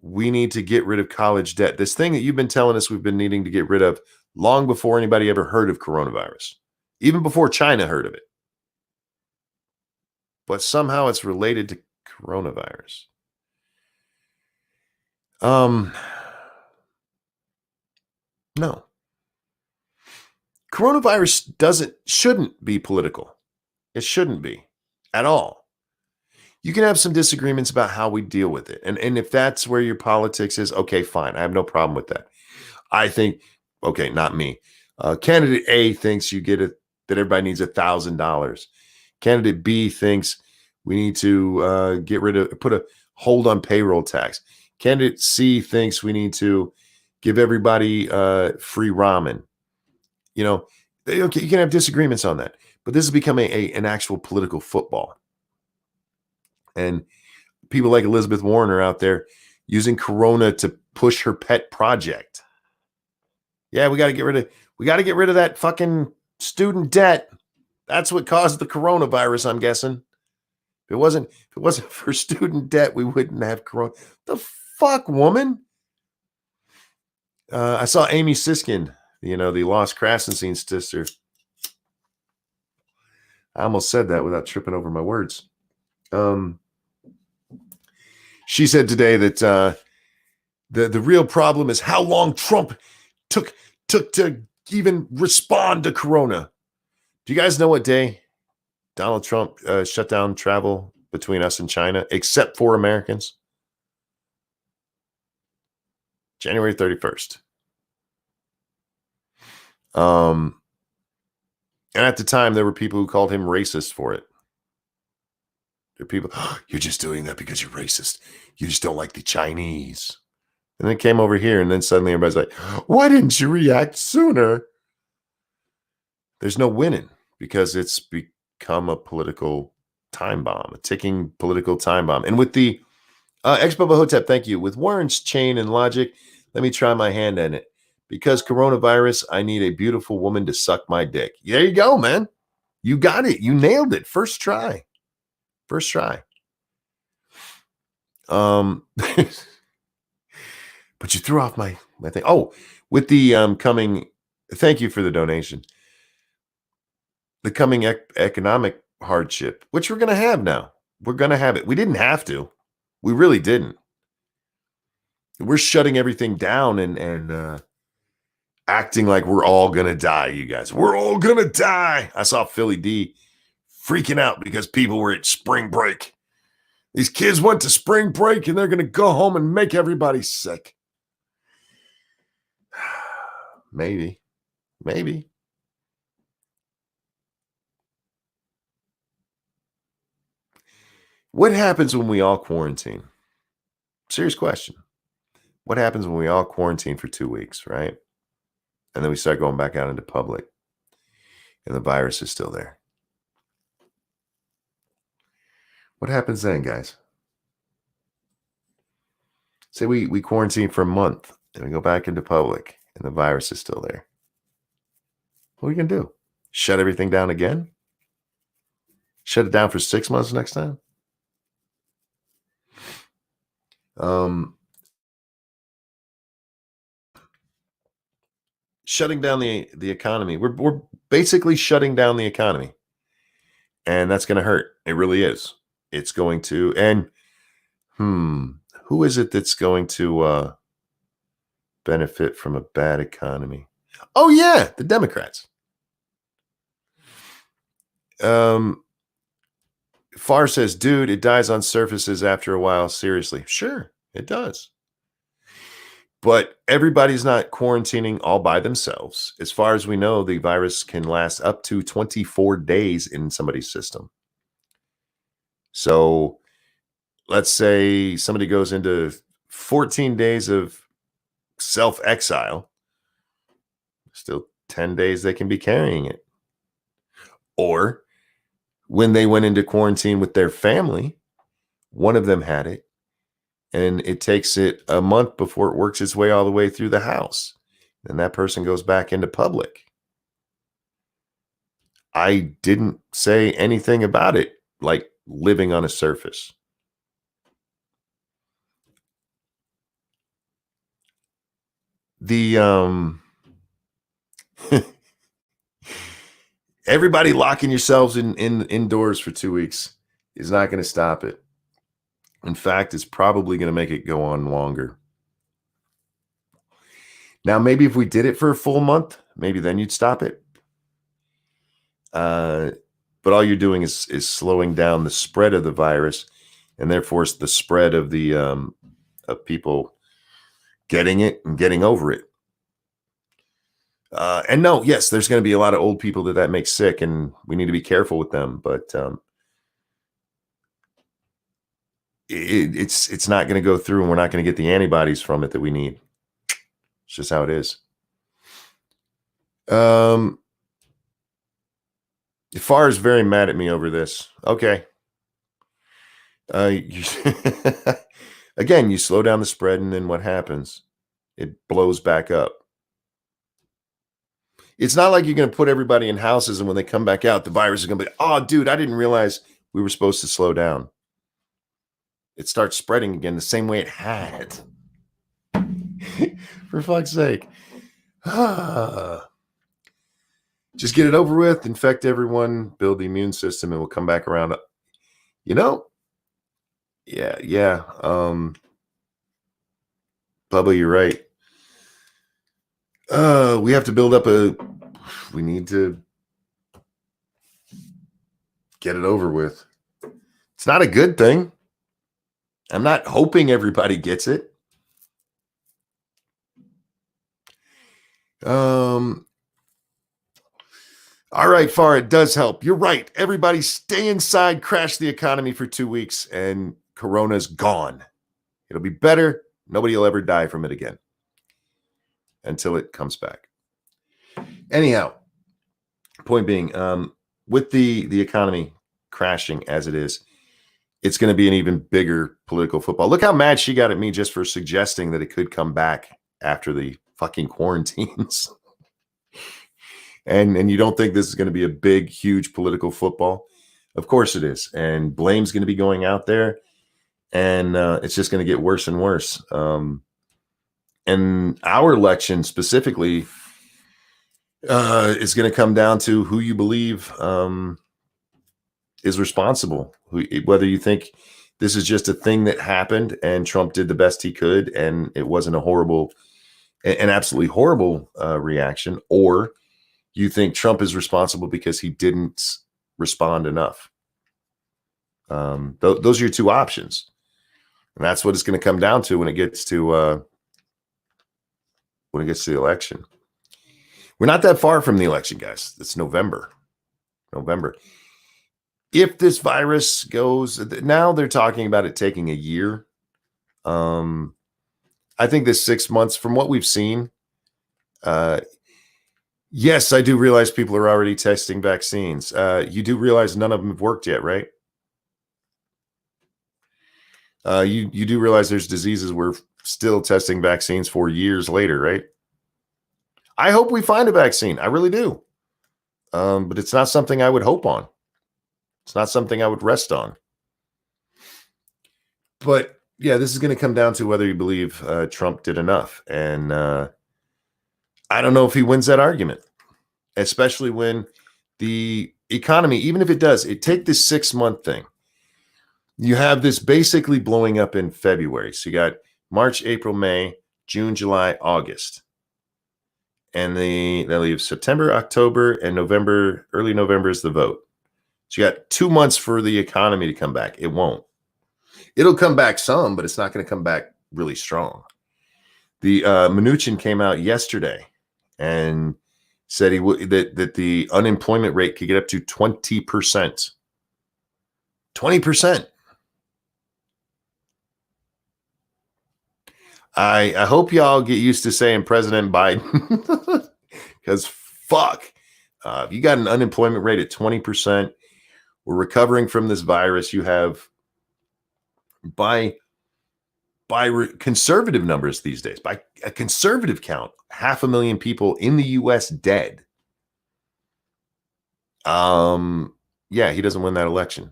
we need to get rid of college debt. This thing that you've been telling us we've been needing to get rid of long before anybody ever heard of coronavirus, even before China heard of it. But somehow it's related to coronavirus. No. Coronavirus shouldn't be political. It shouldn't be at all. You can have some disagreements about how we deal with it. And if that's where your politics is, okay, fine. I have no problem with that. I think, okay, not me. Candidate A thinks you get it, that everybody needs $1,000. Candidate B thinks we need to put a hold on payroll tax. Candidate C thinks we need to give everybody free ramen. Okay, you can have disagreements on that, but this has become an actual political football. And people like Elizabeth Warren are out there using Corona to push her pet project. Yeah, we got to get rid of that fucking student debt. That's what caused the coronavirus, I'm guessing. If it wasn't for student debt, we wouldn't have Corona. The fuck, woman? I saw Amy Siskin, the Lost Krasenstein sister. I almost said that without tripping over my words. She said today that the real problem is how long Trump took to even respond to Corona. Do you guys know what day Donald Trump shut down travel between us and China, except for Americans? January 31st. And at the time, there were people who called him racist for it. There are people, "Oh, you're just doing that because you're racist. You just don't like the Chinese." And then it came over here, and then suddenly everybody's like, "Why didn't you react sooner?" There's no winning because it's become a political time bomb, a ticking political time bomb. And with the Ex-Bubba Hotep, thank you. With Warren's chain and logic, let me try my hand at it. Because coronavirus, I need a beautiful woman to suck my dick. There you go, man. You got it. You nailed it. First try. First try. But you threw off my thing. Oh, with the coming, thank you for the donation. The coming economic hardship, which we're going to have now. We're going to have it. We didn't have to. We really didn't. We're shutting everything down and acting like we're all going to die, you guys. We're all going to die. I saw Philly D freaking out because people were at spring break. These kids went to spring break and they're going to go home and make everybody sick. Maybe. What happens when we all quarantine? Serious question. What happens when we all quarantine for 2 weeks, right? And then we start going back out into public and the virus is still there. What happens then, guys? Say we quarantine for a month and we go back into public and the virus is still there. What are we going to do? Shut everything down again? Shut it down for 6 months next time? Shutting down the economy. We're basically shutting down the economy. And that's going to hurt. It really is. It's going to. And who is it that's going to benefit from a bad economy? Oh yeah, the Democrats. Farr says, dude, it dies on surfaces after a while. Seriously. Sure, it does. But everybody's not quarantining all by themselves. As far as we know, the virus can last up to 24 days in somebody's system. So let's say somebody goes into 14 days of self-exile. Still 10 days they can be carrying it. Or when they went into quarantine with their family, one of them had it, and it takes it a month before it works its way all the way through the house. Then that person goes back into public. I didn't say anything about it, like living on a surface. The everybody locking yourselves in indoors for 2 weeks is not going to stop it. In fact, it's probably going to make it go on longer. Now, maybe if we did it for a full month, maybe then you'd stop it. But all you're doing is slowing down the spread of the virus, and therefore the spread of the of people getting it and getting over it. And no, yes, there's going to be a lot of old people that makes sick, and we need to be careful with them. But it's not going to go through, and we're not going to get the antibodies from it that we need. It's just how it is. Farr is very mad at me over this. Okay. Again, you slow down the spread, and then what happens? It blows back up. It's not like you're going to put everybody in houses, and when they come back out, the virus is going to be, oh, dude, I didn't realize we were supposed to slow down. It starts spreading again the same way it had. For fuck's sake. Just get it over with, infect everyone, build the immune system, and we'll come back around. You know? Yeah. Bubba, you're right. We have to build up we need to Get it over with. It's not a good thing. I'm not hoping everybody gets it. All right, Far, it does help. You're right. Everybody stay inside, crash the economy for 2 weeks, and Corona's gone. It'll be better. Nobody will ever die from it again until it comes back. Anyhow, point being, with the economy crashing as it is, it's going to be an even bigger political football. Look how mad she got at me just for suggesting that it could come back after the fucking quarantines. And you don't think this is going to be a big, huge political football? Of course it is. And blame's going to be going out there. And it's just going to get worse and worse. And our election specifically is going to come down to who you believe is responsible. Whether you think this is just a thing that happened and Trump did the best he could and it wasn't an absolutely horrible reaction, or you think Trump is responsible because he didn't respond enough. Those are your two options. And that's what it's going to come down to when it gets to the election. We're not that far from the election, guys. It's November. If this virus goes, now they're talking about it taking a year. I think this 6 months, from what we've seen, yes, I do realize people are already testing vaccines. You do realize none of them have worked yet, right? You do realize there's diseases we're still testing vaccines for years later, right? I hope we find a vaccine. I really do. But it's not something I would hope on. It's not something I would rest on. But yeah, this is going to come down to whether you believe Trump did enough. And I don't know if he wins that argument, especially when the economy, even if it does, take this 6 month thing. You have this basically blowing up in February. So you got March, April, May, June, July, August. And that leaves September, October, and November. Early November is the vote. So you got 2 months for the economy to come back. It won't. It'll come back some, but it's not going to come back really strong. The Mnuchin came out yesterday and said that the unemployment rate could get up to 20%. 20%. I hope y'all get used to saying President Biden, because fuck, you got an unemployment rate at 20%. We're recovering from this virus. You have, by conservative numbers these days, by a conservative count, 500,000 people in the U.S. dead. Yeah, he doesn't win that election.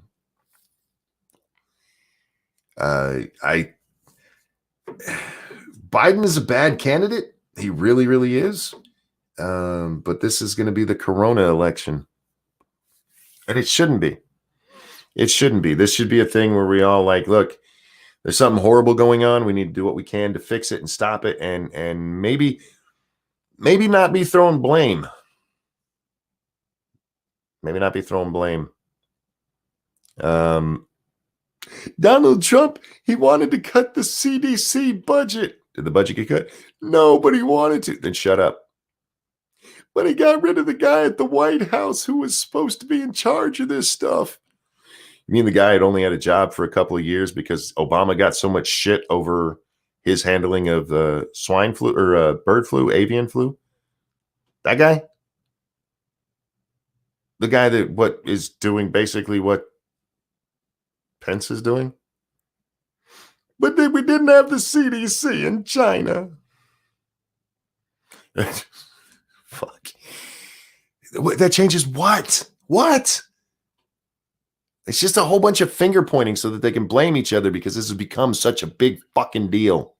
Biden is a bad candidate. He really, really is. But this is going to be the Corona election. And it shouldn't be. It shouldn't be. This should be a thing where we all look, there's something horrible going on. We need to do what we can to fix it and stop it. And maybe not be throwing blame. Maybe not be throwing blame. Donald Trump, he wanted to cut the CDC budget. Did the budget get cut? No, but he wanted to. Then shut up. But he got rid of the guy at the White House who was supposed to be in charge of this stuff. You mean the guy had only had a job for a couple of years because Obama got so much shit over his handling of the swine flu or bird flu, avian flu? That guy? The guy that is doing basically what Pence is doing? But then we didn't have the CDC in China. Fuck. That changes what? What? It's just a whole bunch of finger pointing so that they can blame each other because this has become such a big fucking deal.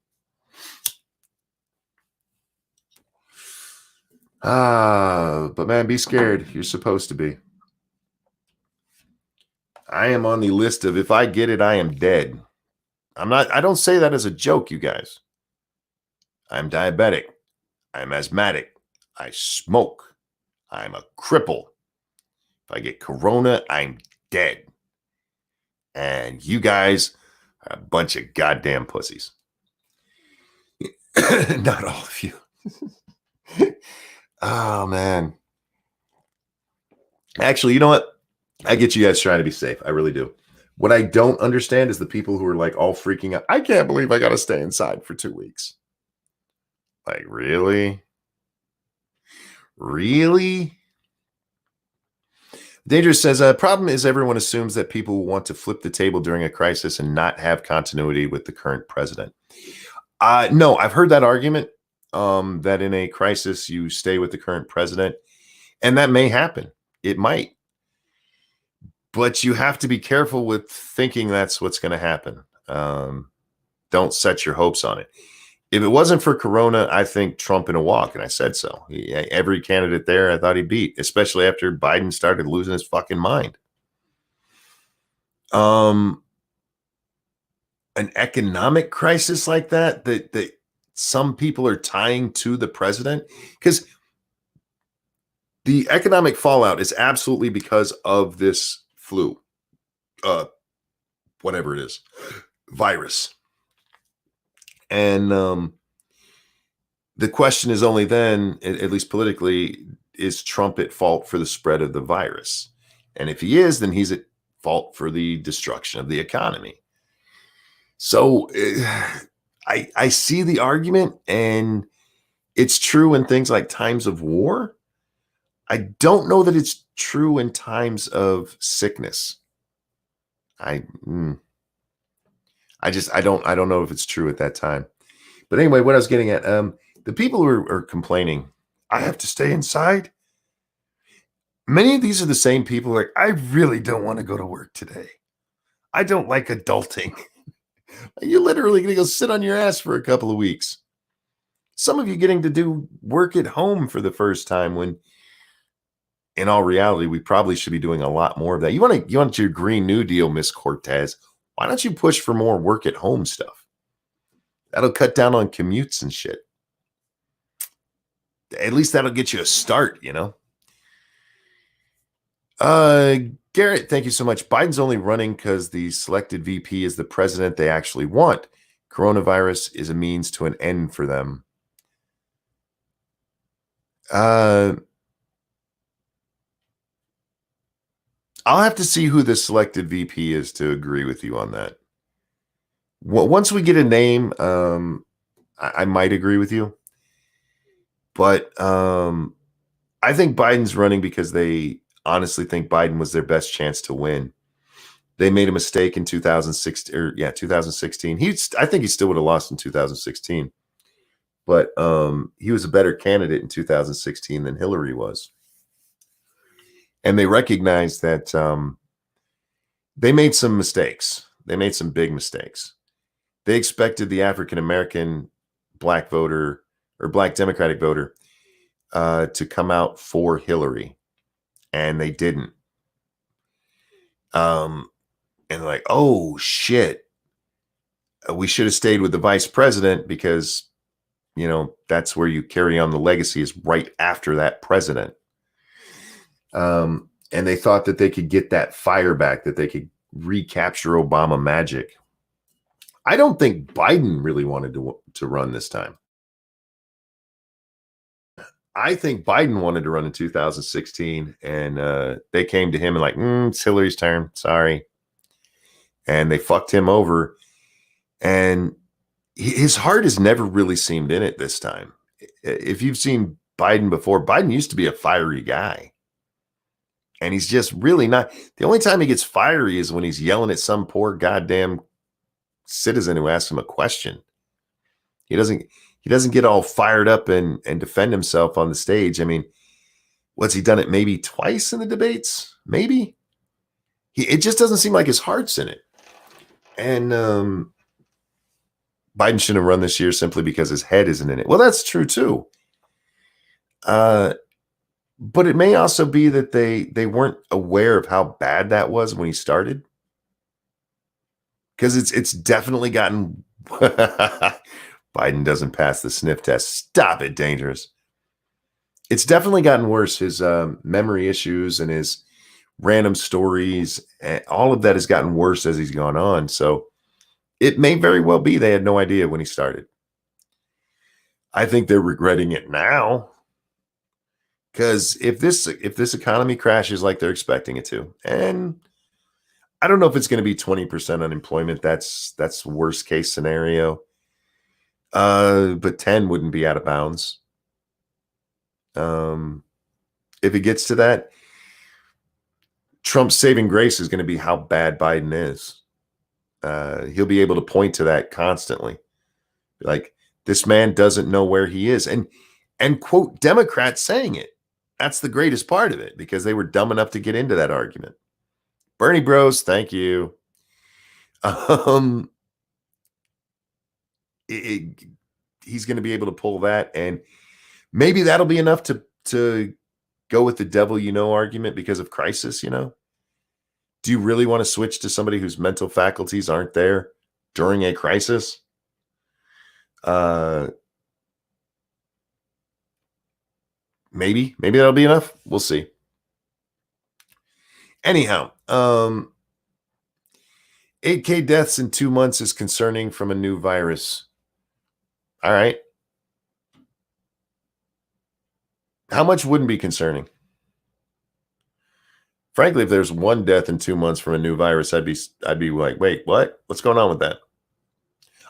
But man, be scared. You're supposed to be. I am on the list of, if I get it, I am dead. I don't say that as a joke, you guys. I'm diabetic. I'm asthmatic. I smoke. I'm a cripple. If I get corona, I'm dead. And you guys are a bunch of goddamn pussies. Not all of you. Oh, man. Actually, you know what? I get you guys trying to be safe. I really do. What I don't understand is the people who are like all freaking out. I can't believe I got to stay inside for 2 weeks. Like, really? Really? Dangerous says, problem is everyone assumes that people will want to flip the table during a crisis and not have continuity with the current president. No, I've heard that argument, that in a crisis, you stay with the current president, and that may happen. It might. But you have to be careful with thinking that's what's going to happen. Don't set your hopes on it. If it wasn't for Corona, I think Trump in a walk, and I said so. Every candidate there, I thought he beat, especially after Biden started losing his fucking mind. An economic crisis like that some people are tying to the president, because the economic fallout is absolutely because of this flu, whatever it is, virus. And the question is only then, at least politically, is Trump at fault for the spread of the virus? And if he is, then he's at fault for the destruction of the economy. So I see the argument, and it's true in things like times of war. I don't know that it's true in times of sickness. I don't know if it's true at that time. But anyway, what I was getting at, the people who are complaining, I have to stay inside. Many of these are the same people like, I really don't want to go to work today. I don't like adulting. You're literally going to go sit on your ass for a couple of weeks. Some of you getting to do work at home for the first time, when in all reality, we probably should be doing a lot more of that. You want your Green New Deal, Miss Cortez. Why don't you push for more work at home stuff? That'll cut down on commutes and shit. At least that'll get you a start, you know? Garrett, thank you so much. Biden's only running because the selected VP is the president they actually want. Coronavirus is a means to an end for them. I'll have to see who the selected VP is to agree with you on that. Well, once we get a name, I might agree with you. But I think Biden's running because they honestly think Biden was their best chance to win. They made a mistake in 2016. 2016. I think he still would have lost in 2016. But he was a better candidate in 2016 than Hillary was. And they recognized that they made some mistakes. They made some big mistakes. They expected the African-American black voter or black Democratic voter to come out for Hillary, and they didn't. And like, oh, shit, we should have stayed with the vice president because, you know, that's where you carry on the legacy, is right after that president. And they thought that they could get that fire back, that they could recapture Obama magic. I don't think Biden really wanted to run this time. I think Biden wanted to run in 2016, and they came to him and like, it's Hillary's turn. Sorry. And they fucked him over. And his heart has never really seemed in it this time. If you've seen Biden before, Biden used to be a fiery guy. And he's just really not. The only time he gets fiery is when he's yelling at some poor goddamn citizen who asks him a question. He doesn't get all fired up and defend himself on the stage. I mean, what's he done it maybe twice in the debates? Maybe. It just doesn't seem like his heart's in it. And Biden shouldn't have run this year simply because his head isn't in it. Well, that's true too. But it may also be that they weren't aware of how bad that was when he started. Because it's definitely gotten Biden doesn't pass the sniff test. Stop it, Dangerous. It's definitely gotten worse. His memory issues and his random stories, and all of that has gotten worse as he's gone on. So it may very well be they had no idea when he started. I think they're regretting it now, because if this economy crashes like they're expecting it to, and I don't know if it's going to be 20% unemployment. That's worst case scenario. But 10 wouldn't be out of bounds. If it gets to that, Trump's saving grace is going to be how bad Biden is. He'll be able to point to that constantly. Like, this man doesn't know where he is. And quote, Democrats saying it. That's the greatest part of it, because they were dumb enough to get into that argument. Bernie bros, thank you. He's going to be able to pull that, and maybe that'll be enough to go with the devil you know argument because of crisis. Do you really want to switch to somebody whose mental faculties aren't there during a crisis? Maybe that'll be enough. We'll see. Anyhow, 8K deaths in 2 months is concerning from a new virus. All right. How much wouldn't be concerning? Frankly, if there's one death in 2 months from a new virus, I'd be like, wait, what? What's going on with that?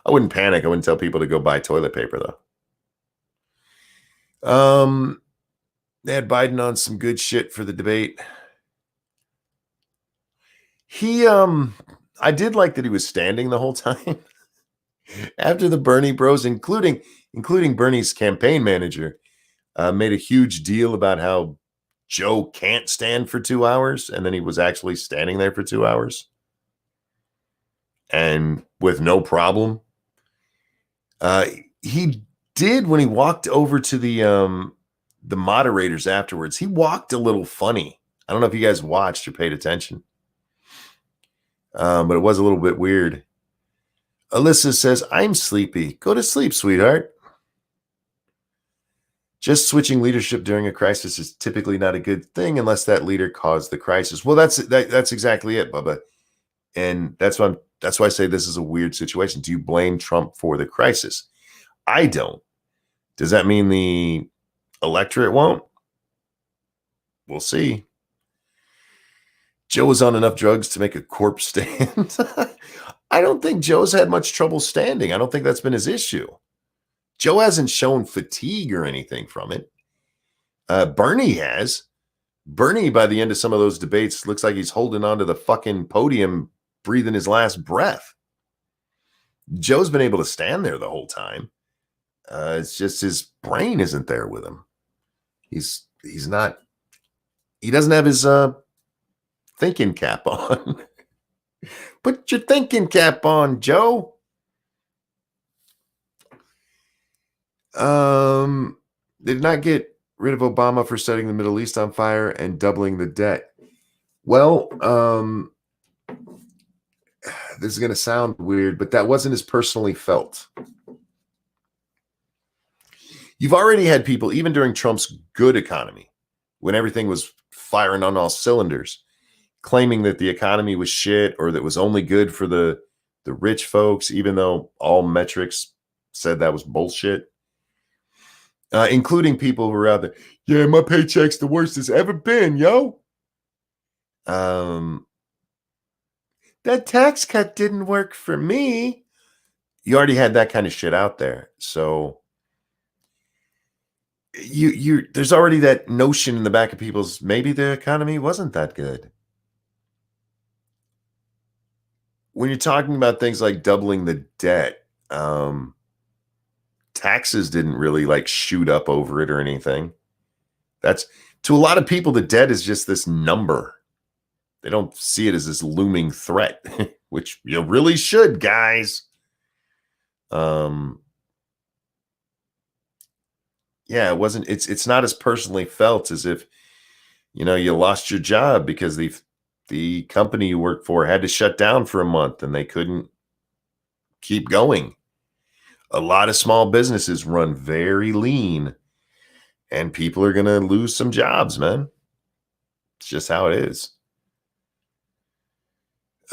I wouldn't panic. I wouldn't tell people to go buy toilet paper, though. They had Biden on some good shit for the debate. I did like that he was standing the whole time. After the Bernie bros, including Bernie's campaign manager, made a huge deal about how Joe can't stand for 2 hours, and then he was actually standing there for 2 hours, and with no problem. He did, when he walked over to the moderators afterwards, he walked a little funny. I don't know if you guys watched or paid attention, but it was a little bit weird. Alyssa says, I'm sleepy. Go to sleep, sweetheart. Just switching leadership during a crisis is typically not a good thing unless that leader caused the crisis. Well, that's exactly it, Bubba. And that's why I say this is a weird situation. Do you blame Trump for the crisis? I don't. Does that mean the electorate won't? We'll see. Joe was on enough drugs to make a corpse stand. I don't think Joe's had much trouble standing. I don't think that's been his issue. Joe hasn't shown fatigue or anything from it. Bernie has. Bernie, by the end of some of those debates, looks like he's holding onto the fucking podium, breathing his last breath. Joe's been able to stand there the whole time. It's just his brain isn't there with him. He's not. He doesn't have his thinking cap on. Put your thinking cap on, Joe. They did not get rid of Obama for setting the Middle East on fire and doubling the debt. Well, this is going to sound weird, but that wasn't as personally felt. You've already had people, even during Trump's good economy, when everything was firing on all cylinders, claiming that the economy was shit or that it was only good for the rich folks, even though all metrics said that was bullshit. Including people who were out there, yeah, my paycheck's the worst it's ever been, yo. That tax cut didn't work for me. You already had that kind of shit out there. So there's already that notion in the back of people's, maybe the economy wasn't that good. When you're talking about things like doubling the debt, taxes didn't really like shoot up over it or anything. That's, to a lot of people, the debt is just this number. They don't see it as this looming threat, which you really should, guys. Yeah, it wasn't, it's not as personally felt as if, you lost your job because the company you work for had to shut down for a month and they couldn't keep going. A lot of small businesses run very lean, and people are going to lose some jobs, man. It's just how it is.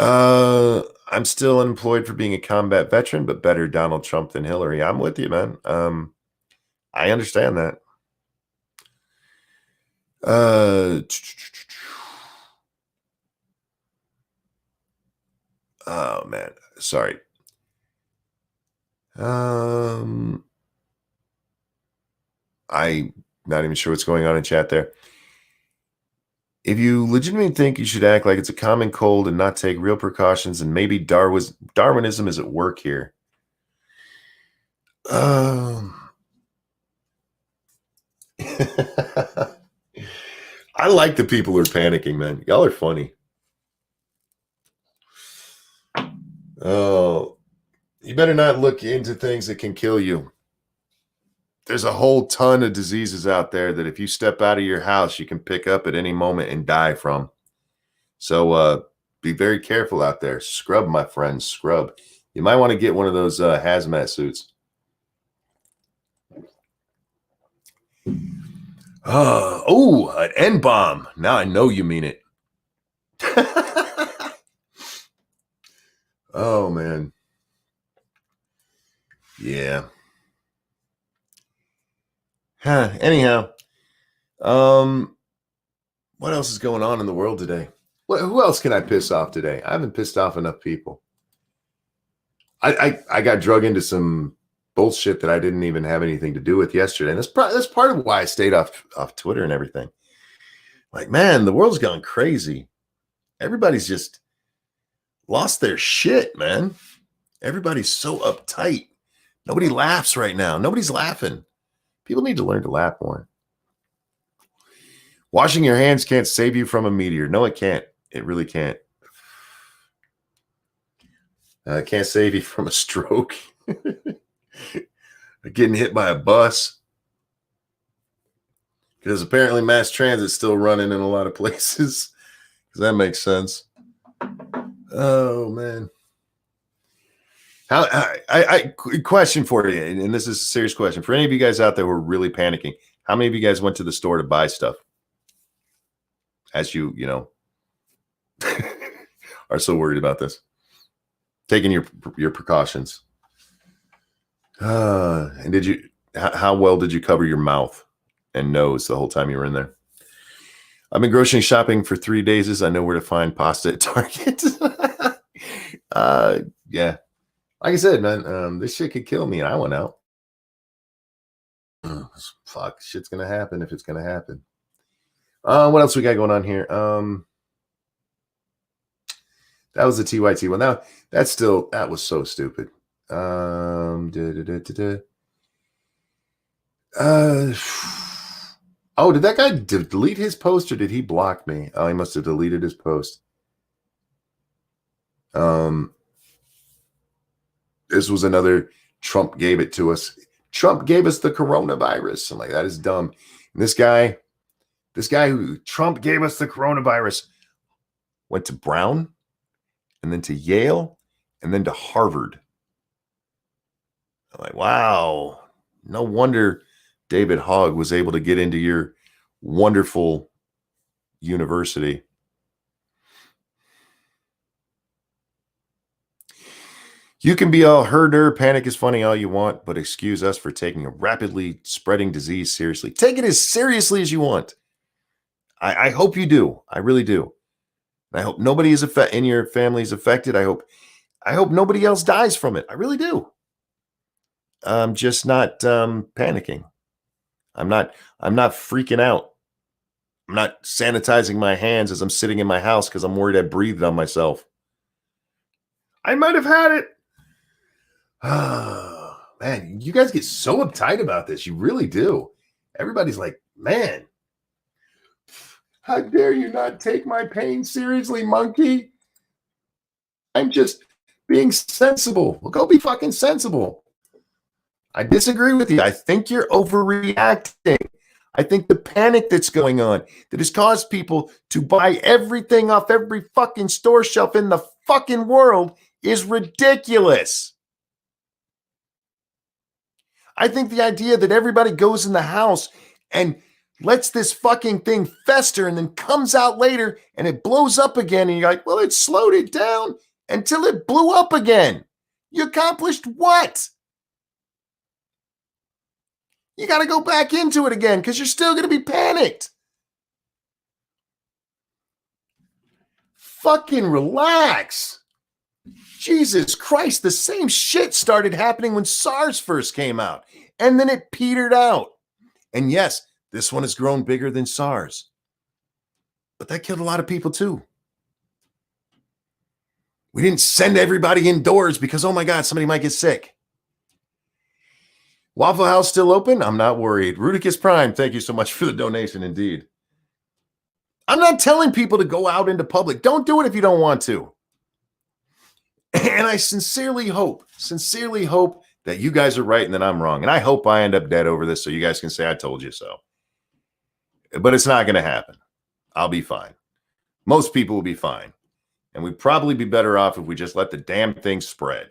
I'm still unemployed for being a combat veteran, but better Donald Trump than Hillary. I'm with you, man. I understand that. Oh man, sorry. I'm not even sure what's going on in chat there. If you legitimately think you should act like it's a common cold and not take real precautions, and maybe Darwinism is at work here. I like the people who are panicking, man. Y'all are funny. Oh, you better not look into things that can kill you. There's a whole ton of diseases out there that if you step out of your house, you can pick up at any moment and die from. So be very careful out there. Scrub, my friends, scrub. You might want to get one of those hazmat suits. Oh, an N-bomb. Now I know you mean it. Oh, man. Yeah. Anyhow, what else is going on in the world today? Who else can I piss off today? I haven't pissed off enough people. I got drug into some bullshit that I didn't even have anything to do with yesterday. And that's part of why I stayed off Twitter and everything. Like, man, the world's gone crazy. Everybody's just lost their shit, man. Everybody's so uptight. Nobody laughs right now. Nobody's laughing. People need to learn to laugh more. Washing your hands can't save you from a meteor. No, it can't. It really can't. It can't save you from a stroke. Getting hit by a bus. Because apparently mass transit's still running in a lot of places. Does that make sense? Oh, man. Question for you, and this is a serious question. For any of you guys out there who are really panicking, how many of you guys went to the store to buy stuff? As you are so worried about this. Taking your precautions. And how well did you cover your mouth and nose the whole time you were in there? I've been grocery shopping for 3 days. I know where to find pasta at Target. Yeah. Like I said, man, this shit could kill me, and I went out. Fuck, shit's gonna happen if it's gonna happen. What else we got going on here? That was the TYT one. Now that was so stupid. Oh, did that guy delete his post or did he block me? Oh, he must have deleted his post. This was another Trump gave it to us. Trump gave us the coronavirus. I'm like, that is dumb. And this guy who Trump gave us the coronavirus went to Brown and then to Yale and then to Harvard. I'm like, wow. No wonder David Hogg was able to get into your wonderful university. You can be all herder, panic is funny all you want, but excuse us for taking a rapidly spreading disease seriously. Take it as seriously as you want. I hope you do. I really do. I hope nobody is in your family is affected. I hope nobody else dies from it. I really do. I'm just not panicking. I'm not freaking out. I'm not sanitizing my hands as I'm sitting in my house because I'm worried I breathed on myself. I might have had it. Oh, man, you guys get so uptight about this. You really do. Everybody's like, man, how dare you not take my pain seriously, monkey? I'm just being sensible. Well, go be fucking sensible. I disagree with you. I think you're overreacting. I think the panic that's going on that has caused people to buy everything off every fucking store shelf in the fucking world is ridiculous. I think the idea that everybody goes in the house and lets this fucking thing fester and then comes out later and it blows up again. And you're like, well, it slowed it down until it blew up again. You accomplished what? You got to go back into it again because you're still going to be panicked. Fucking relax. Jesus Christ, the same shit started happening when SARS first came out, and then it petered out. And yes, this one has grown bigger than SARS, but that killed a lot of people too. We didn't send everybody indoors because, oh my God, somebody might get sick. Waffle House still open? I'm not worried. Rudicus Prime, thank you so much for the donation, indeed. I'm not telling people to go out into public. Don't do it if you don't want to. And I sincerely hope that you guys are right and that I'm wrong. And I hope I end up dead over this so you guys can say I told you so. But it's not going to happen. I'll be fine. Most people will be fine. And we'd probably be better off if we just let the damn thing spread.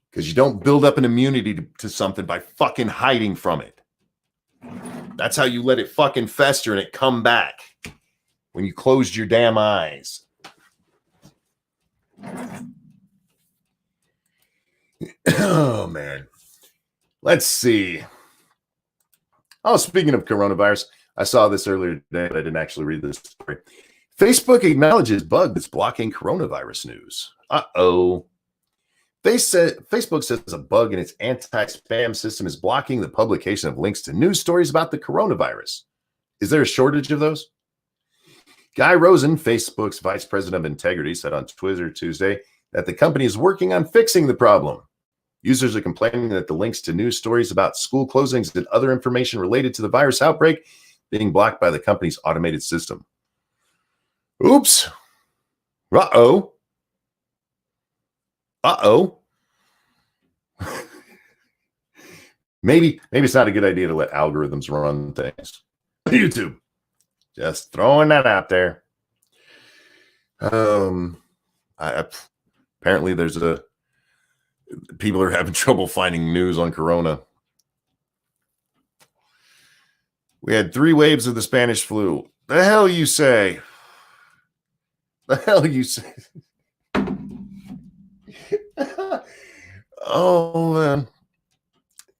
Because you don't build up an immunity to something by fucking hiding from it. That's how you let it fucking fester and it come back. When you closed your damn eyes. Oh, man. Let's see. Oh, speaking of coronavirus, I saw this earlier today, but I didn't actually read this story. Facebook acknowledges bug that's blocking coronavirus news. Uh-oh. Facebook says a bug in its anti-spam system is blocking the publication of links to news stories about the coronavirus. Is there a shortage of those? Guy Rosen, Facebook's vice president of integrity, said on Twitter Tuesday that the company is working on fixing the problem. Users are complaining that the links to news stories about school closings and other information related to the virus outbreak being blocked by the company's automated system. Oops. Uh-oh. Uh-oh. Maybe it's not a good idea to let algorithms run things. YouTube. Just throwing that out there. Apparently there's people are having trouble finding news on Corona. We had 3 waves of the Spanish flu. The hell you say? The hell you say? Oh man.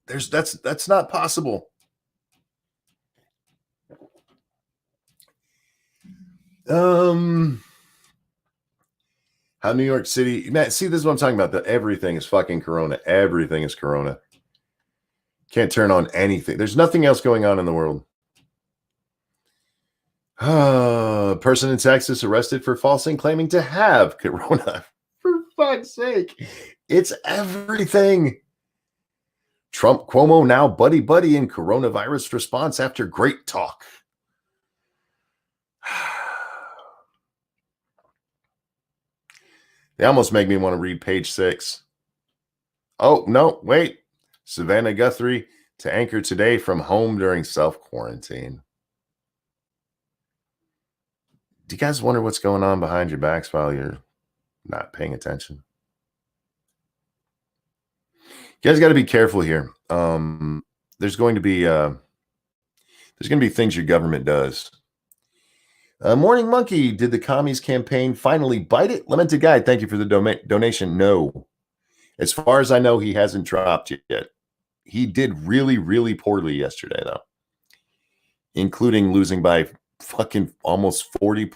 That's not possible. How New York City, man, see, this is what I'm talking about. That everything is fucking Corona. Everything is Corona. Can't turn on anything. There's nothing else going on in the world. Person in Texas arrested for falsely claiming to have Corona. For fuck's sake. It's everything. Trump Cuomo now buddy in coronavirus response after great talk. They almost make me want to read page 6. Oh, no, wait. Savannah Guthrie to anchor today from home during self-quarantine. Do you guys wonder what's going on behind your backs while you're not paying attention? You guys got to be careful here. There's going to be things your government does. Morning Monkey, did the commies campaign finally bite it? Lamented Guy, thank you for the donation. No. As far as I know, he hasn't dropped yet. He did really, really poorly yesterday, though, including losing by fucking almost 40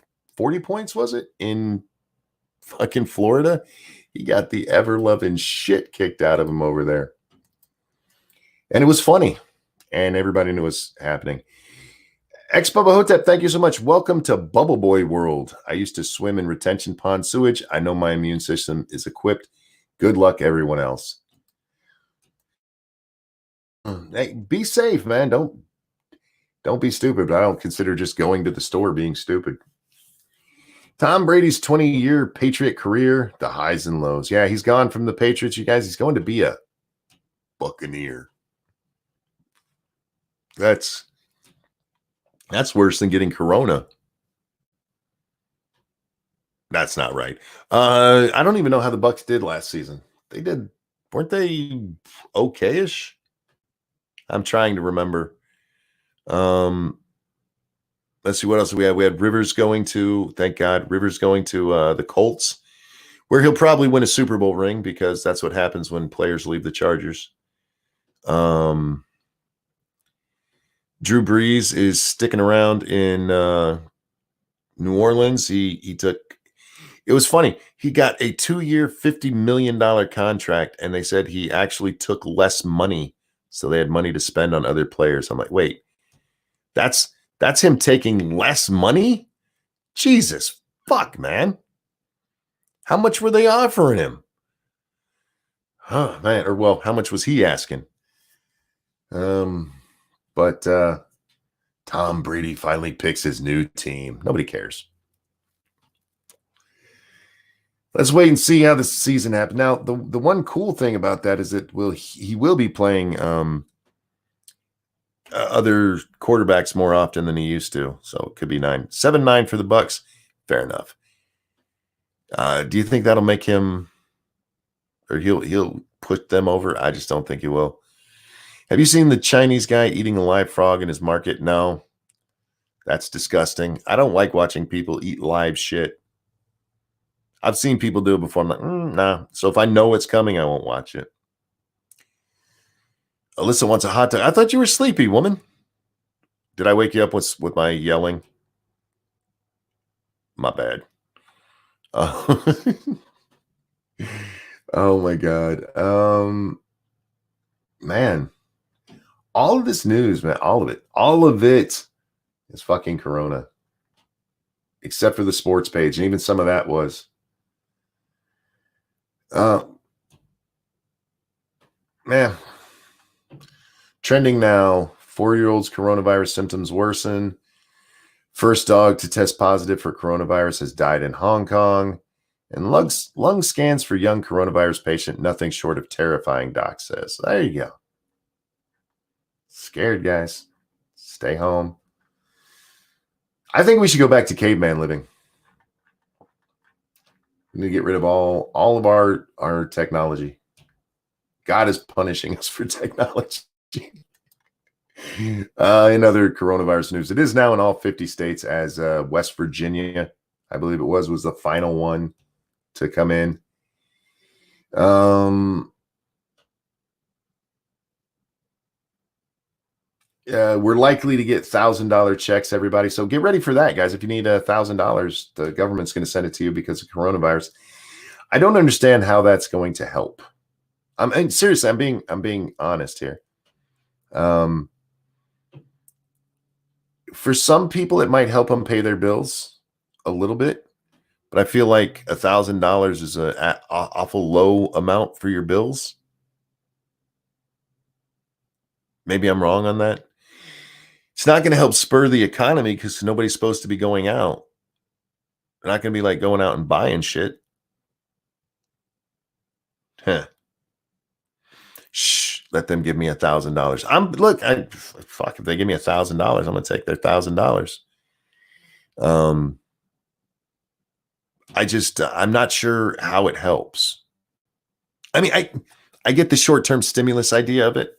points, was it? In fucking Florida. He got the ever-loving shit kicked out of him over there. And it was funny. And everybody knew it was happening. Ex-Bubba Hotep, thank you so much. Welcome to Bubble Boy World. I used to swim in retention pond sewage. I know my immune system is equipped. Good luck, everyone else. Hey, be safe, man. Don't be stupid, but I don't consider just going to the store being stupid. Tom Brady's 20-year Patriot career, the highs and lows. Yeah, he's gone from the Patriots, you guys. He's going to be a Buccaneer. That's worse than getting Corona. That's not right. I don't even know how the Bucs did last season. Weren't they okay-ish? I'm trying to remember. Let's see, what else we had. We had Rivers going to, thank God, Rivers going to the Colts, where he'll probably win a Super Bowl ring because that's what happens when players leave the Chargers. Drew Brees is sticking around in New Orleans. He took. It was funny. He got a 2-year, $50 million contract, and they said he actually took less money, so they had money to spend on other players. I'm like, wait, that's him taking less money? Jesus, fuck, man. How much were they offering him? Huh, man, or well, how much was he asking? But Tom Brady finally picks his new team. Nobody cares. Let's wait and see how the season happens. Now, the one cool thing about that is that he will be playing other quarterbacks more often than he used to. So it could be 7-9 for the Bucks. Fair enough. Do you think that'll make him, or he'll put them over? I just don't think he will. Have you seen the Chinese guy eating a live frog in his market? No. That's disgusting. I don't like watching people eat live shit. I've seen people do it before. I'm like, nah. So if I know it's coming, I won't watch it. Alyssa wants a hot dog. I thought you were sleepy, woman. Did I wake you up with my yelling? My bad. Oh my God. Man. All of this news, man, all of it is fucking Corona. Except for the sports page. And even some of that was. Man. Trending now, 4-year-old's coronavirus symptoms worsen. First dog to test positive for coronavirus has died in Hong Kong. And lung scans for young coronavirus patient, nothing short of terrifying, doc says. There you go. Scared, guys. Stay home. I think we should go back to caveman living. We need to get rid of all of our technology. God is punishing us for technology. In other coronavirus news, it is now in all 50 states, as West Virginia, I believe it was the final one to come in. We're likely to get $1,000 checks, everybody. So get ready for that, guys. If you need $1,000, the government's going to send it to you because of coronavirus. I don't understand how that's going to help. Seriously, I'm being honest here. For some people, it might help them pay their bills a little bit, but I feel like $1,000 is an awful low amount for your bills. Maybe I'm wrong on that. It's not going to help spur the economy because nobody's supposed to be going out. They're not going to be like going out and buying shit. Huh. Shh, let them give me $1,000. Fuck, if they give me $1,000, I'm going to take their $1,000. I'm not sure how it helps. I mean, I get the short-term stimulus idea of it.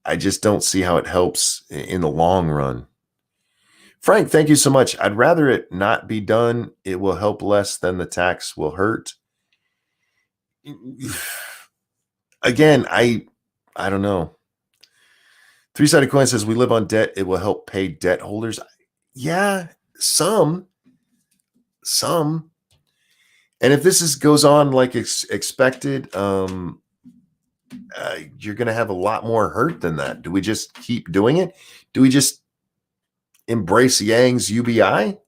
I just don't see how it helps in the long run. Frank, thank you so much. I'd rather it not be done. It will help less than the tax will hurt. Again, I don't know. Three-sided coin says we live on debt. It will help pay debt holders. Yeah, some. And if this goes on like expected, you're going to have a lot more hurt than that. Do we just keep doing it? Do we just embrace Yang's UBI?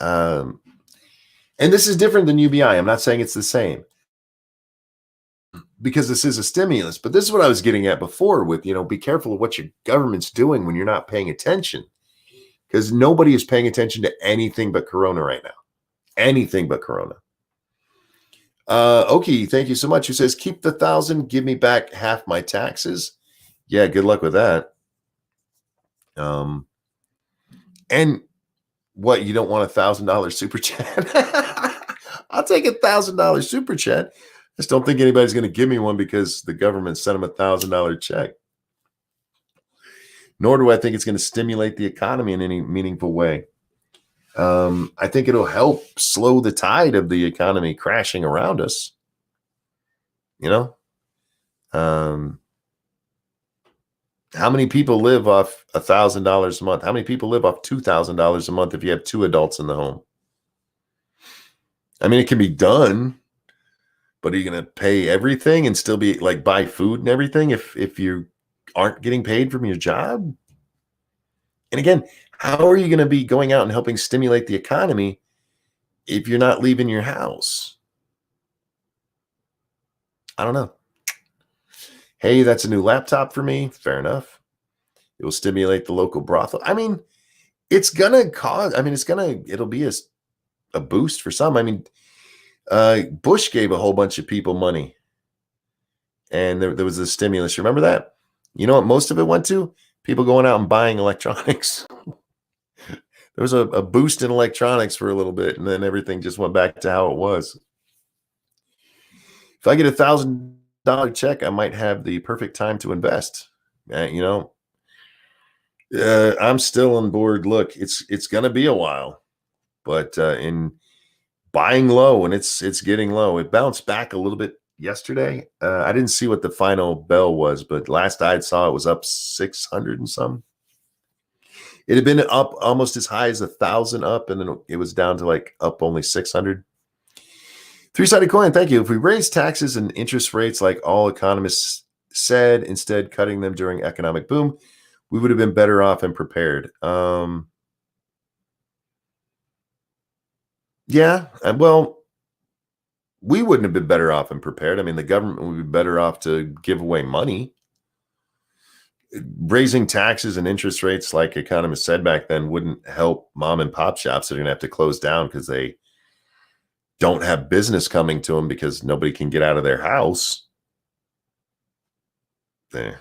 And this is different than UBI. I'm not saying it's the same, because this is a stimulus. But this is what I was getting at before with, be careful of what your government's doing when you're not paying attention, because nobody is paying attention to anything but Corona right now. Anything but Corona. Okay, thank you so much. Who says, keep the 1,000, give me back half my taxes. Yeah, good luck with that. And what, you don't want $1,000 super chat? I'll take $1,000 super chat. just don't think anybody's going to give me one because the government sent them $1,000 check. Nor do I think it's going to stimulate the economy in any meaningful way. I think it'll help slow the tide of the economy crashing around us. How many people live off $1,000 a month? How many people live off $2,000 a month if you have two adults in the home? I mean, it can be done, but are you going to pay everything and still be like buy food and everything if you aren't getting paid from your job? And again, how are you going to be going out and helping stimulate the economy if you're not leaving your house? I don't know. Hey, that's a new laptop for me. Fair enough. It will stimulate the local brothel. I mean, it'll be a boost for some. I mean, Bush gave a whole bunch of people money and there was a stimulus. You remember that? You know what most of it went to? People going out and buying electronics. There was a boost in electronics for a little bit, and then everything just went back to how it was. If I get $1,000 check, I might have the perfect time to invest. I'm still on board. Look, it's going to be a while, but in buying low, and it's getting low. It bounced back a little bit yesterday. I didn't see what the final bell was, but last I saw it was up 600 and some. It had been up almost as high as 1,000 up, and then it was down to like up only 600. Three-sided coin, thank you. If we raise taxes and interest rates like all economists said, instead cutting them during economic boom, we would have been better off and prepared. Yeah, well, we wouldn't have been better off and prepared. I mean, the government would be better off to give away money. Raising taxes and interest rates, like economists said back then, wouldn't help mom and pop shops that are going to have to close down because they don't have business coming to them because nobody can get out of their house. There.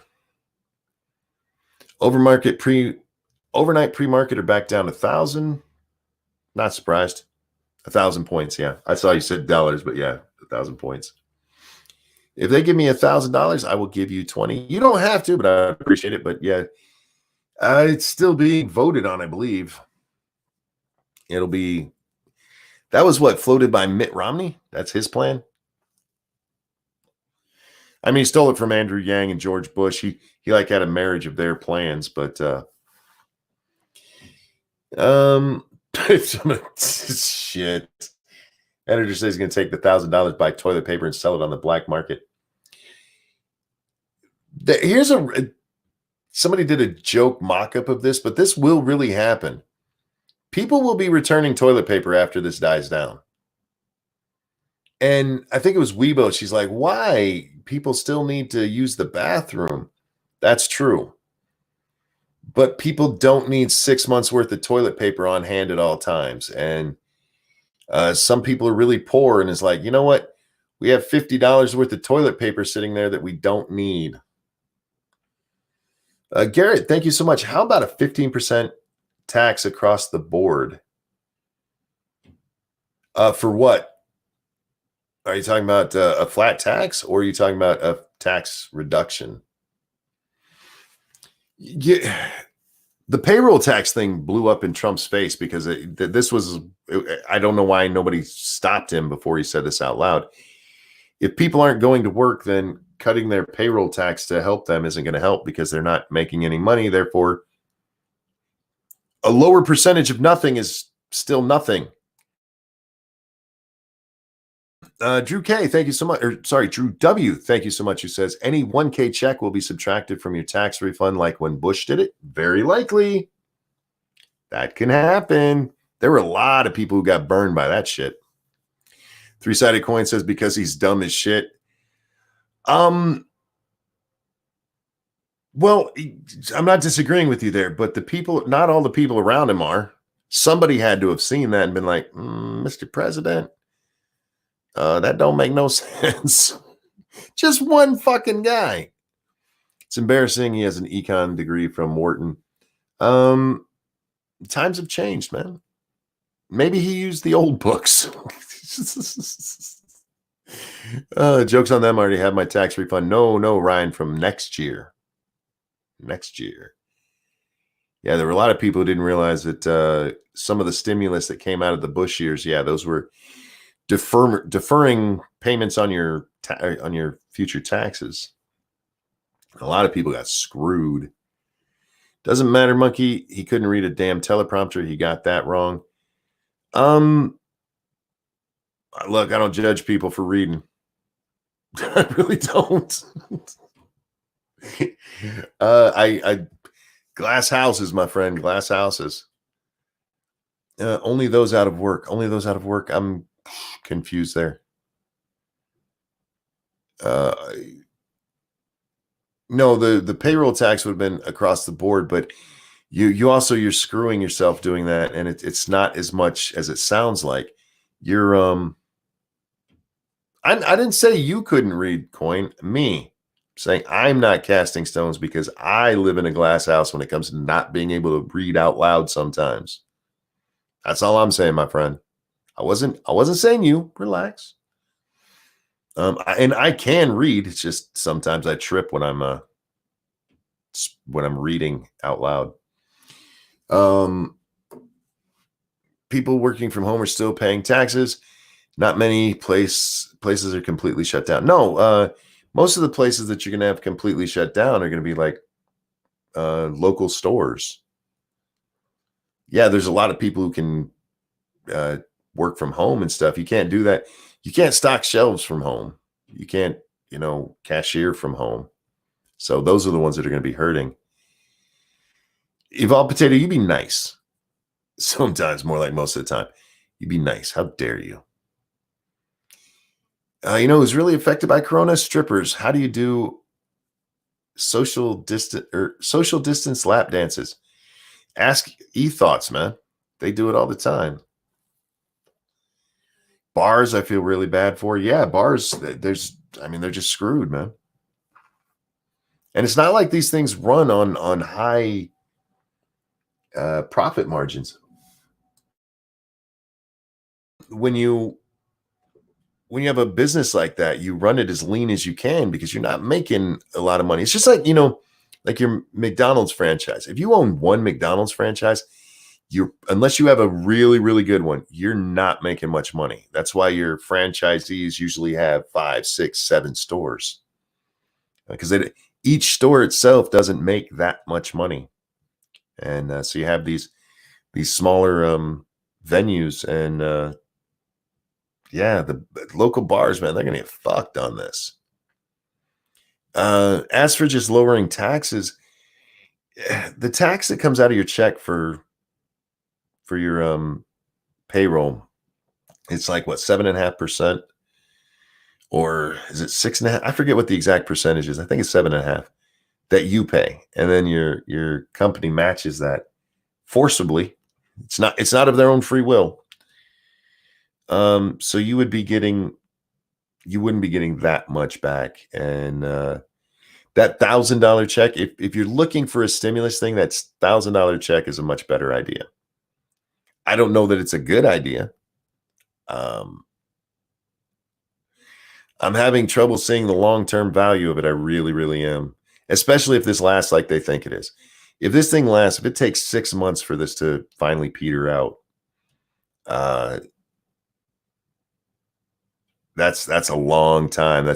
Overnight pre-market are back down 1,000. Not surprised. 1,000 points. Yeah, I saw you said dollars, but yeah, 1,000 points. If they give me $1,000, I will give you 20. You don't have to, but I appreciate it. But yeah, it's still being voted on, I believe. That was what floated by Mitt Romney. That's his plan. I mean, he stole it from Andrew Yang and George Bush. He like had a marriage of their plans, but shit. Editor says he's going to take the $1,000, buy toilet paper, and sell it on the black market. Somebody did a joke mock-up of this, but this will really happen. People will be returning toilet paper after this dies down. And I think it was Weibo. She's like, why? People still need to use the bathroom. That's true. But people don't need 6 months worth of toilet paper on hand at all times. And some people are really poor and it's like, you know what? We have $50 worth of toilet paper sitting there that we don't need. Garrett, thank you so much. How about a 15% tax across the board? For what? Are you talking about a flat tax or are you talking about a tax reduction? Yeah, the payroll tax thing blew up in Trump's face because I don't know why nobody stopped him before he said this out loud. If people aren't going to work, then cutting their payroll tax to help them isn't going to help because they're not making any money. Therefore, a lower percentage of nothing is still nothing. Drew K, thank you so much. Drew W, thank you so much. Who says any 1K check will be subtracted from your tax refund like when Bush did it? Very likely. That can happen. There were a lot of people who got burned by that shit. Three-sided coin says because he's dumb as shit. Well, I'm not disagreeing with you there, but not all the people around him are. Somebody had to have seen that and been like, Mr. President, that don't make no sense. Just one fucking guy. It's embarrassing. He has an econ degree from Wharton. Times have changed, man. Maybe he used the old books. Joke's on them. I already have my tax refund. No, Ryan, from next year. Next year. Yeah, there were a lot of people who didn't realize that some of the stimulus that came out of the Bush years, yeah, those were deferring payments on your future taxes. A lot of people got screwed. Doesn't matter, monkey. He couldn't read a damn teleprompter. He got that wrong. Look, I don't judge people for reading. I really don't. I glass houses, my friend. Glass houses. Only those out of work. Only those out of work. I'm confused there. No, the payroll tax would have been across the board, but you're screwing yourself doing that, and it's not as much as it sounds like. You're I didn't say you couldn't read, coin. Me saying I'm not casting stones because I live in a glass house when it comes to not being able to read out loud sometimes. That's all I'm saying, my friend. I wasn't saying you. Relax. And I can read. It's just sometimes I trip when I'm reading out loud. People working from home are still paying taxes. Not many places are completely shut down. No, most of the places that you're going to have completely shut down are going to be like local stores. Yeah, there's a lot of people who can work from home and stuff. You can't do that. You can't stock shelves from home. You can't, cashier from home. So those are the ones that are going to be hurting. Evolved Potato, you be nice. Sometimes, more like most of the time. You be nice. How dare you? Who's really affected by Corona? Strippers. How do you do social distance lap dances? Ask E-Thoughts, man. They do it all the time. Bars, I feel really bad for. Yeah, bars, they're just screwed, man. And it's not like these things run on high profit margins. When you have a business like that, you run it as lean as you can because you're not making a lot of money. It's just like, like your McDonald's franchise. If you own one McDonald's franchise, unless you have a really, really good one, you're not making much money. That's why your franchisees usually have 5, 6, 7 stores, because each store itself doesn't make that much money. And so you have these smaller venues, and the local bars, man, they're gonna get fucked on this. As for just lowering taxes, the tax that comes out of your check for your payroll, it's like what, 7.5%, or is it 6.5%? I forget what the exact percentage is. I think it's 7.5% that you pay, and then your company matches that forcibly. It's not of their own free will. So you wouldn't be getting that much back. And that $1,000 check, if you're looking for a stimulus thing, that $1,000 check is a much better idea. I don't know that it's a good idea. I'm having trouble seeing the long-term value of it. I really, really am, especially if this lasts like they think it is. If this thing lasts, if it takes 6 months for this to finally peter out, that's a long time.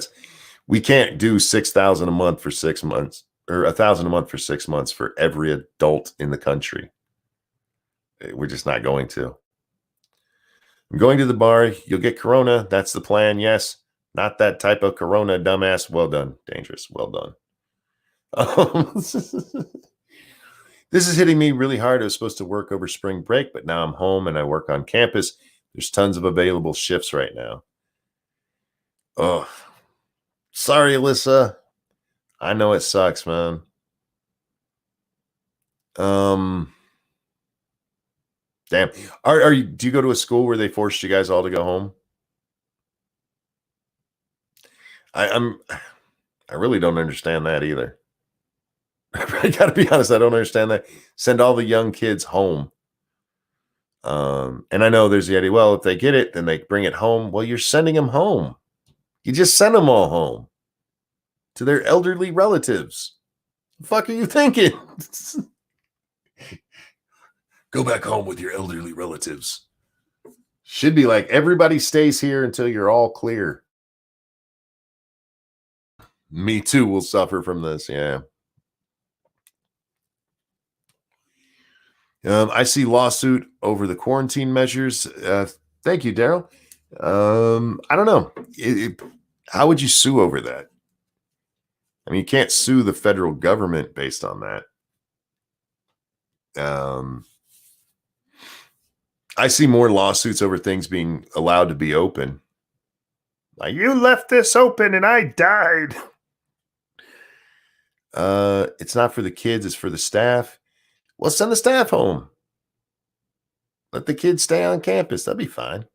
We can't do 6,000 a month for 6 months, or 1,000 a month for 6 months for every adult in the country. We're just not going to. I'm going to the bar. You'll get Corona. That's the plan. Yes. Not that type of Corona, dumbass. Well done. Dangerous. Well done. This is hitting me really hard. I was supposed to work over spring break, but now I'm home and I work on campus. There's tons of available shifts right now. Oh, sorry, Alyssa. I know it sucks, man. Damn. Do you go to a school where they forced you guys all to go home? I really don't understand that either. I gotta be honest, I don't understand that. Send all the young kids home. And I know there's the idea, well, if they get it, then they bring it home. Well, you're sending them home. You just send them all home to their elderly relatives. The fuck are you thinking? Go back home with your elderly relatives. Should be like everybody stays here until you're all clear. Me too will suffer from this. Yeah. I see lawsuit over the quarantine measures. Thank you, Daryl. I don't know. How would you sue over that? I mean, you can't sue the federal government based on that. I see more lawsuits over things being allowed to be open. Like, you left this open and I died. It's not for the kids, it's for the staff. Well, send the staff home. Let the kids stay on campus. That'll be fine.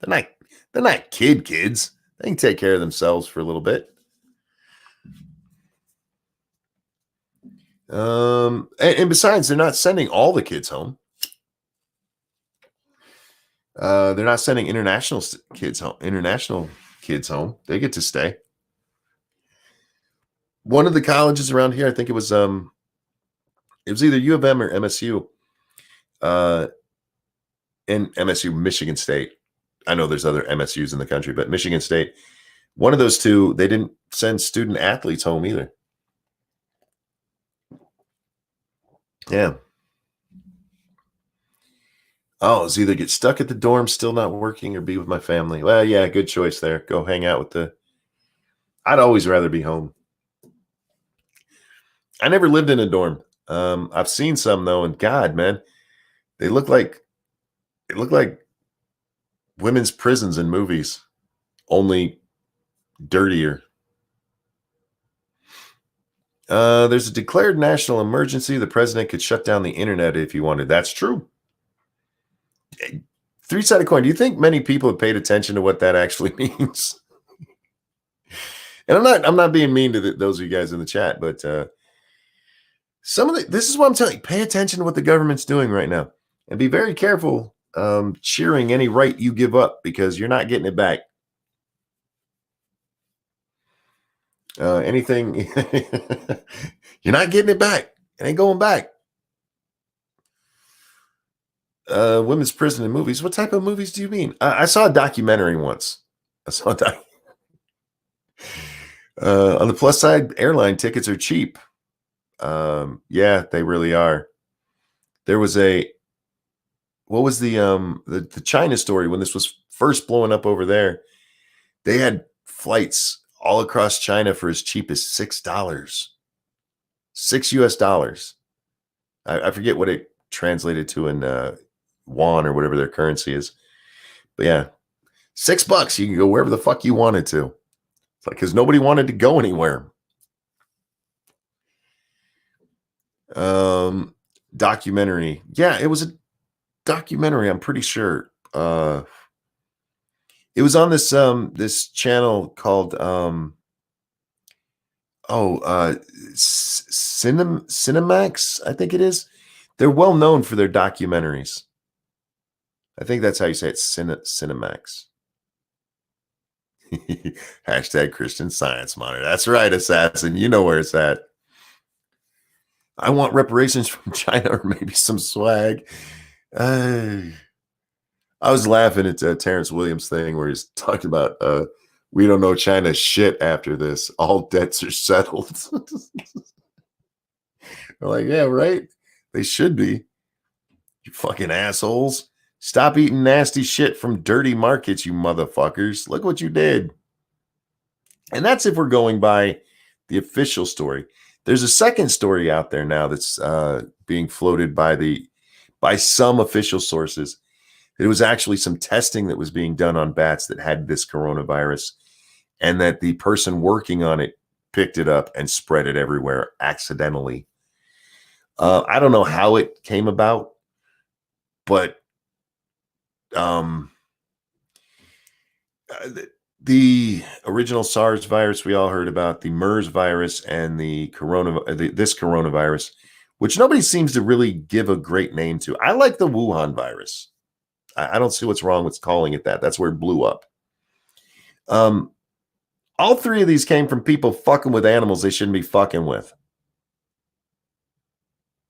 They're not kids. They can take care of themselves for a little bit. And besides, they're not sending all the kids home. They're not sending international kids home. They get to stay. One of the colleges around here, I think it was either U of M or MSU. And MSU, Michigan State. I know there's other MSUs in the country, but Michigan State, one of those two, they didn't send student athletes home either. Yeah. Oh, it's either get stuck at the dorm, still not working, or be with my family. Well, yeah, good choice there. Go hang out with I'd always rather be home. I never lived in a dorm. I've seen some though, and God, man, they look like women's prisons in movies, only dirtier. There's a declared national emergency. The president could shut down the internet if he wanted. That's true. Three-sided coin. Do you think many people have paid attention to what that actually means? And I'm not being mean to those of you guys in the chat, but this is what I'm telling you. Pay attention to what the government's doing right now, and be very careful cheering any right you give up, because you're not getting it back. Anything you're not getting it back. It ain't going back. Women's prison in movies. What type of movies do you mean? I saw a documentary once. On the plus side, airline tickets are cheap. Yeah, they really are. There was what was the China story when this was first blowing up over there? They had flights all across China for as cheap as $6. $6. I forget what it translated to in yuan or whatever their currency is. But yeah, $6. You can go wherever the fuck you wanted to. It's like, because nobody wanted to go anywhere. Documentary. Yeah, it was a documentary, I'm pretty sure. It was on this channel called Cinemax, I think it is. They're well known for their documentaries. I think that's how you say it, Cinemax. Hashtag Christian Science Monitor. That's right, Assassin. You know where it's at. I want reparations from China, or maybe some swag. I was laughing at Terrence Williams' thing where he's talking about we don't know China shit after this. All debts are settled. They're like, yeah, right. They should be. You fucking assholes. Stop eating nasty shit from dirty markets, you motherfuckers. Look what you did. And that's if we're going by the official story. There's a second story out there now that's being floated by some official sources. It was actually some testing that was being done on bats that had this coronavirus, and that the person working on it picked it up and spread it everywhere accidentally. I don't know how it came about, but the original SARS virus we all heard about, the MERS virus, and this coronavirus, which nobody seems to really give a great name to. I like the Wuhan virus. I don't see what's wrong with calling it that. That's where it blew up. All three of these came from people fucking with animals they shouldn't be fucking with.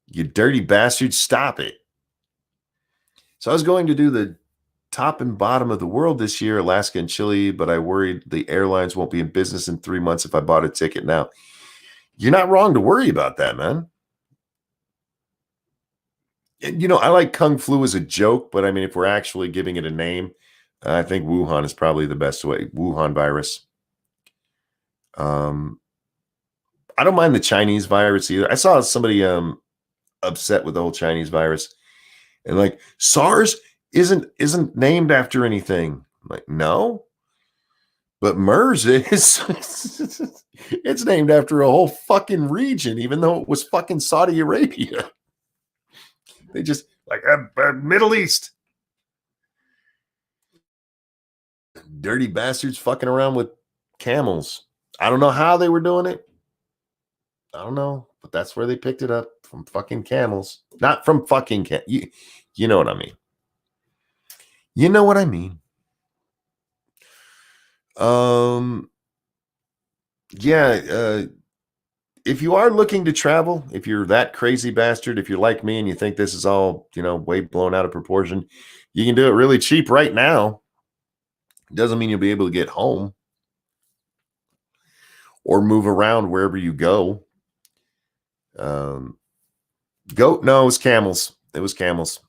You dirty bastards, stop it. So I was going to do the top and bottom of the world this year, Alaska and Chile, but I worried the airlines won't be in business in 3 months if I bought a ticket now. You're not wrong to worry about that, man. You know, I like Kung Flu as a joke, but I mean, if we're actually giving it a name, I think Wuhan is probably the best way. Wuhan virus. I don't mind the Chinese virus either. I saw somebody upset with the whole Chinese virus, and like SARS isn't named after anything. I'm like, no, but MERS is. It's named after a whole fucking region, even though it was fucking Saudi Arabia. They just like Middle East. Dirty bastards fucking around with camels. I don't know how they were doing it. I don't know, but that's where they picked it up, from fucking camels. Not from fucking you know what I mean. You know what I mean. Yeah, if you are looking to travel, if you're that crazy bastard, if you're like me and you think this is all, way blown out of proportion, you can do it really cheap right now. Doesn't mean you'll be able to get home or move around wherever you go. Goat? No, it was camels. It was camels.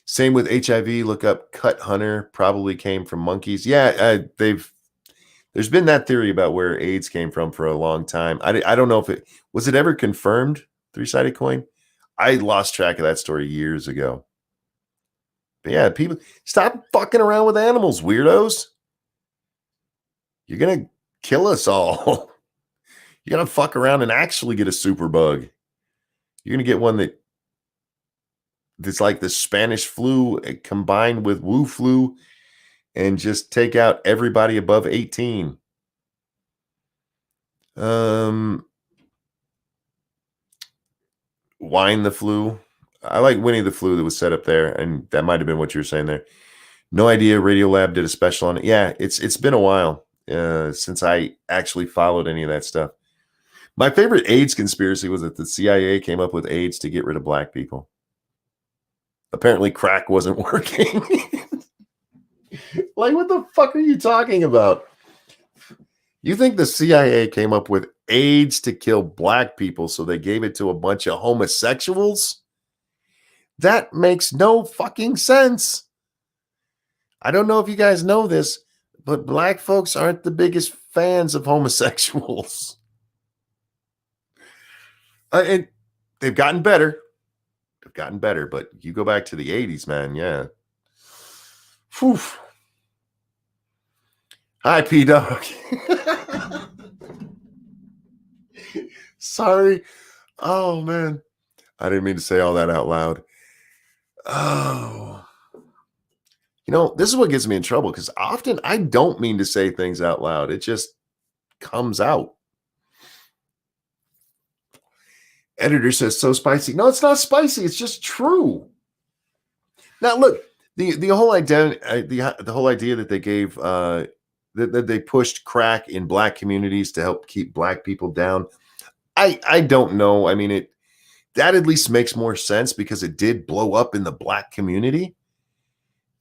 Same with HIV. Look up Cut Hunter. Probably came from monkeys. Yeah, there's been that theory about where AIDS came from for a long time. I don't know if it was ever confirmed. Three-sided coin. I lost track of that story years ago. But yeah, people stop fucking around with animals, weirdos. You're gonna kill us all. You're gonna fuck around and actually get a super bug. You're gonna get one that's like the Spanish flu combined with Wu flu and just take out everybody above 18. Wine the flu. I like Winnie the Flu that was set up there, and that might have been what you were saying there. No idea. Radiolab did a special on it. Yeah, it's been a while since I actually followed any of that stuff. My favorite AIDS conspiracy was that the CIA came up with AIDS to get rid of black people. Apparently crack wasn't working. Like, what the fuck are you talking about? You think the CIA came up with AIDS to kill black people, so they gave it to a bunch of homosexuals? That makes no fucking sense. I don't know if you guys know this, but black folks aren't the biggest fans of homosexuals. And they've gotten better. They've gotten better, but you go back to the 80s, man. Yeah. Whew. Hi, P-Dog. Sorry. Oh, man. I didn't mean to say all that out loud. Oh. This is what gets me in trouble, because often I don't mean to say things out loud. It just comes out. Editor says, so spicy. No, it's not spicy. It's just true. Now, look, the whole idea, the whole idea that they gave, that they pushed crack in black communities to help keep black people down. I don't know. I mean, that at least makes more sense, because it did blow up in the black community.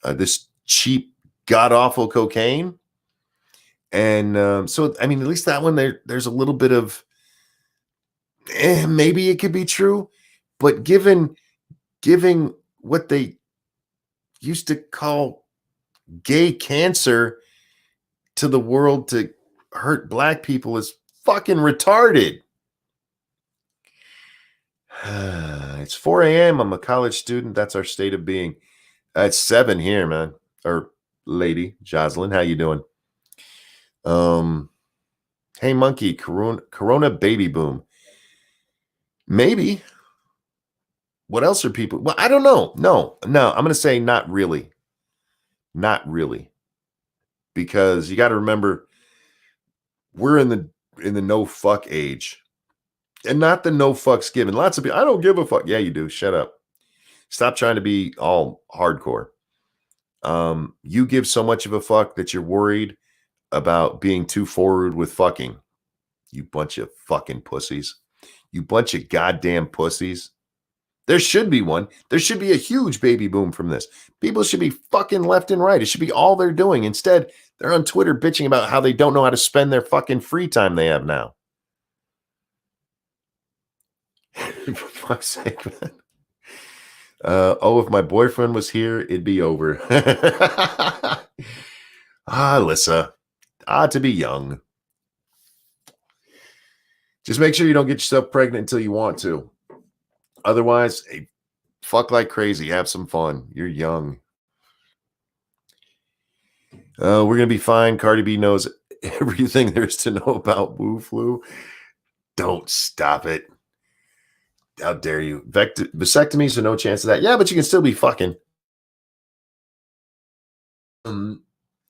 This cheap, god-awful cocaine. And so, I mean, at least that one, there's a little bit of, maybe it could be true. But giving what they used to call gay cancer to the world to hurt black people is fucking retarded. It's 4 a.m. I'm a college student. That's our state of being. It's 7 here, man. Or lady, Jocelyn, how you doing? Hey, monkey, Corona baby boom. Maybe. What else are people? Well, I don't know. No, I'm going to say not really. Not really. Because you got to remember, we're in the no fuck age. And not the no fucks given. Lots of people, I don't give a fuck. Yeah, you do. Shut up. Stop trying to be all hardcore. You give so much of a fuck that you're worried about being too forward with fucking. You bunch of fucking pussies. You bunch of goddamn pussies. There should be one. There should be a huge baby boom from this. People should be fucking left and right. It should be all they're doing. Instead, they're on Twitter bitching about how they don't know how to spend their fucking free time they have now. For fuck's sake, man. If my boyfriend was here, it'd be over. Alyssa. To be young. Just make sure you don't get yourself pregnant until you want to. Otherwise, hey, fuck like crazy. Have some fun. You're young. We're going to be fine. Cardi B knows everything there's to know about Wu Flu. Don't stop it. How dare you? Vasectomy, so no chance of that. Yeah, but you can still be fucking. The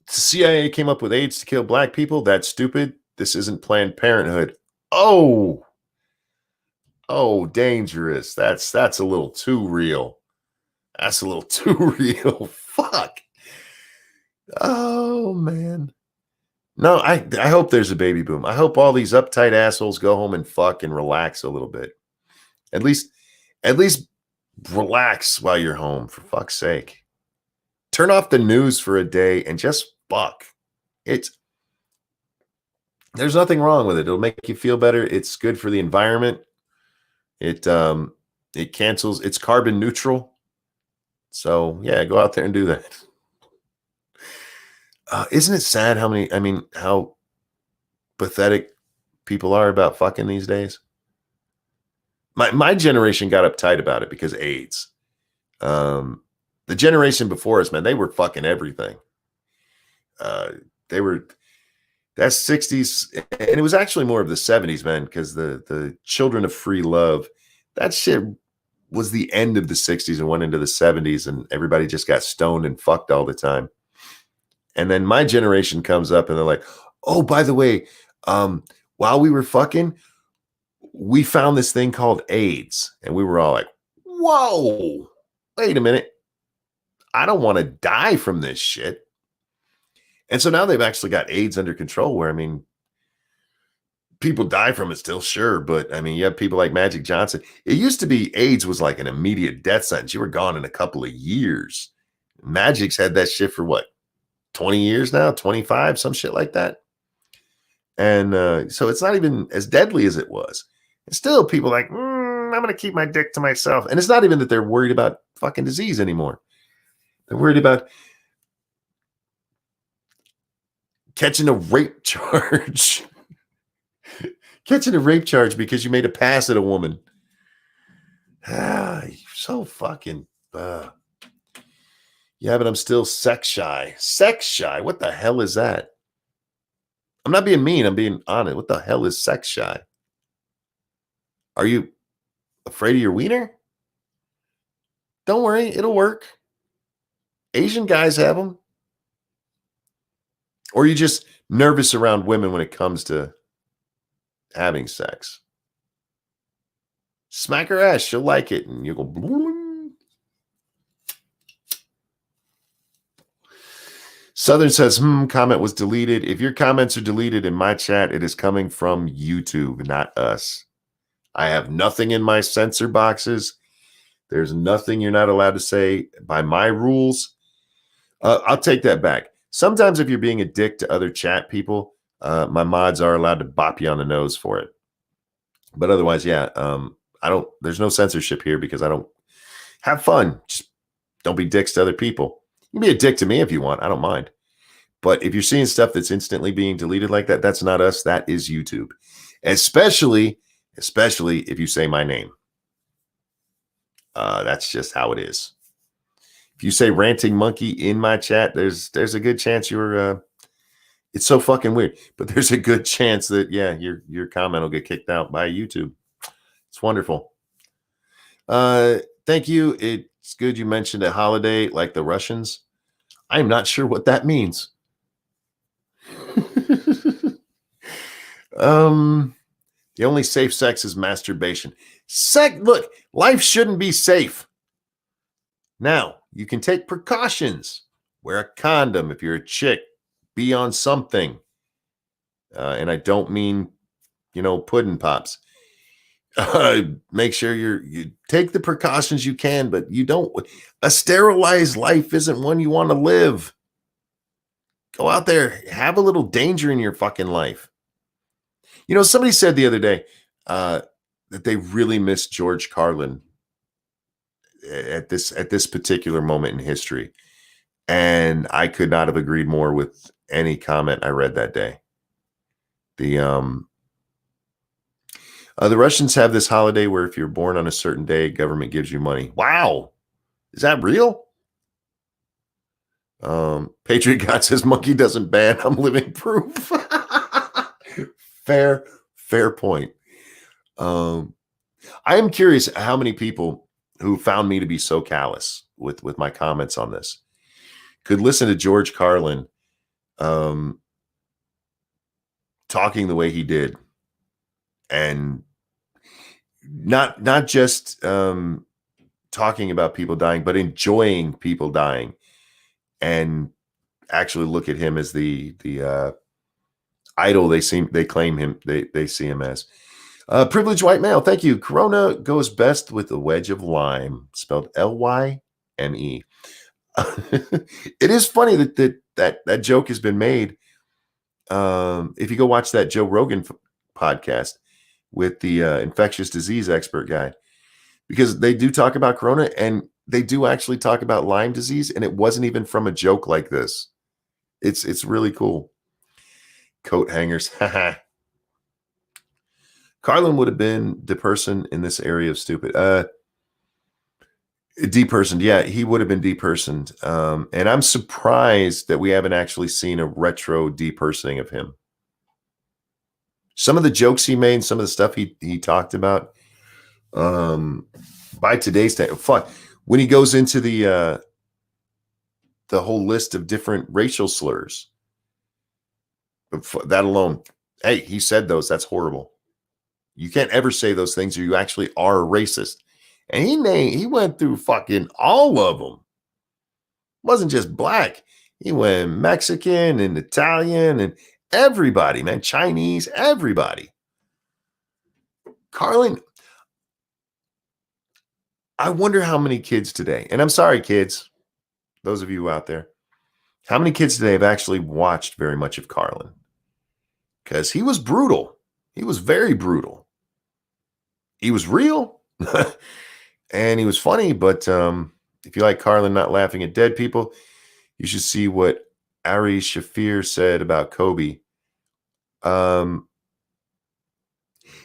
CIA came up with AIDS to kill black people. That's stupid. This isn't Planned Parenthood. Oh, dangerous. That's a little too real. That's a little too real. Fuck. Oh, man. No, I hope there's a baby boom. I hope all these uptight assholes go home and fuck and relax a little bit. At least relax while you're home, for fuck's sake. Turn off the news for a day and just fuck. There's nothing wrong with it. It'll make you feel better. It's good for the environment. It cancels. It's carbon neutral. So yeah, go out there and do that. Isn't it sad how pathetic people are about fucking these days? My generation got uptight about it because AIDS. The generation before us, man, they were fucking everything. That's 60s, and it was actually more of the 70s, man, because the children of free love, that shit was the end of the 60s and went into the 70s, and everybody just got stoned and fucked all the time. And then my generation comes up and they're like, oh, by the way, while we were fucking, we found this thing called AIDS. And we were all like, whoa, wait a minute. I don't want to die from this shit. And so now they've actually got AIDS under control where, people die from it still, sure. But you have people like Magic Johnson. It used to be AIDS was like an immediate death sentence. You were gone in a couple of years. Magic's had that shit for what? 20 years now, 25, some shit like that. And so it's not even as deadly as it was. And still people like, I'm going to keep my dick to myself. And it's not even that they're worried about fucking disease anymore. They're worried about catching a rape charge. Catching a rape charge because you made a pass at a woman. You're so fucking... Yeah, but I'm still sex shy. Sex shy? What the hell is that? I'm not being mean. I'm being honest. What the hell is sex shy? Are you afraid of your wiener? Don't worry. It'll work. Asian guys have them. Or are you just nervous around women when it comes to having sex? Smack her ass. She'll like it. And you go... Bloom. Southern says, comment was deleted. If your comments are deleted in my chat, it is coming from YouTube, not us. I have nothing in my censor boxes. There's nothing you're not allowed to say by my rules. I'll take that back. Sometimes if you're being a dick to other chat people, my mods are allowed to bop you on the nose for it. But otherwise, yeah, there's no censorship here because I don't have fun. Just don't be dicks to other people. You can be a dick to me if you want. I don't mind. But if you're seeing stuff that's instantly being deleted like that, that's not us. That is YouTube. Especially if you say my name. That's just how it is. If you say Ranting Monkey in my chat, there's a good chance you're... it's so fucking weird. But there's a good chance that, yeah, your comment will get kicked out by YouTube. It's wonderful. Thank you. It's good you mentioned a holiday like the Russians. I'm not sure what that means. The only safe sex is masturbation. Look, life shouldn't be safe. Now, you can take precautions. Wear a condom if you're a chick. Be on something. And I don't mean, pudding pops. Make sure you take the precautions you can, but you don't. A sterilized life isn't one you want to live. Go out there, have a little danger in your fucking life. Somebody said the other day uh, that they really miss George Carlin at this particular moment in history, and I could not have agreed more with any comment I read that day. The Russians have this holiday where if you're born on a certain day, government gives you money. Wow, is that real? Patriot God says monkey doesn't ban. I'm living proof. Fair point. I am curious how many people who found me to be so callous with my comments on this could listen to George Carlin talking the way he did, and not just talking about people dying, but enjoying people dying, and actually look at him as the idol they see him as. Privileged white male, thank you. Corona goes best with a wedge of lime, spelled Lyme. It is funny that joke has been made. If you go watch that Joe Rogan podcast with the infectious disease expert guy, because they do talk about Corona and they do actually talk about Lyme disease, and it wasn't even from a joke like this. It's really cool. Coat hangers. Carlin would have been the person in this area of stupid. Depersoned. Yeah, he would have been depersoned. And I'm surprised that we haven't actually seen a retro depersoning of him. Some of the jokes he made, some of the stuff he talked about, by today's time, fuck. When he goes into the whole list of different racial slurs, that alone, hey, he said those. That's horrible. You can't ever say those things, or you actually are a racist. And he went through fucking all of them. It wasn't just black. He went Mexican and Italian and everybody, man. Chinese, everybody. Carlin, I wonder how many kids today, and I'm sorry, kids, those of you out there, how many kids today have actually watched very much of Carlin? Because he was brutal. He was very brutal. He was real. And he was funny, but if you like Carlin not laughing at dead people, you should see what Ari Shafir said about Kobe.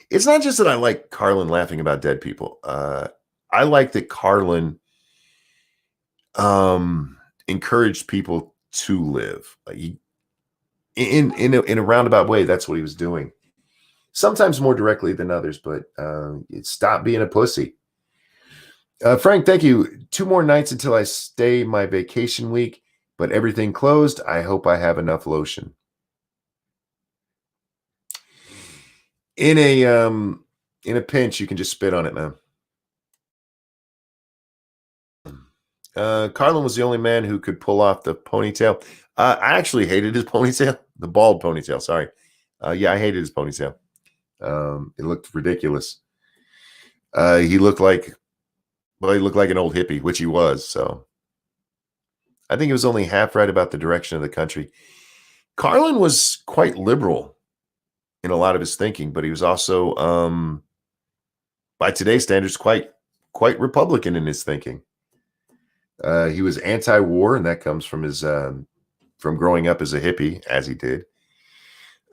It's not just that I like Carlin laughing about dead people. I like that Carlin encouraged people to live. Like in a roundabout way, that's what he was doing. Sometimes more directly than others, but stop being a pussy. Frank, thank you. 2 more nights until I stay my vacation week, but everything closed. I hope I have enough lotion. In a pinch, you can just spit on it, man. Carlin was the only man who could pull off the ponytail. I actually hated his ponytail, the bald ponytail. Sorry. Yeah, I hated his ponytail. It looked ridiculous. He looked like an old hippie, which he was. So I think he was only half right about the direction of the country. Carlin was quite liberal in a lot of his thinking, but he was also, by today's standards, quite Republican in his thinking. He was anti-war, and that comes from his from growing up as a hippie, as he did.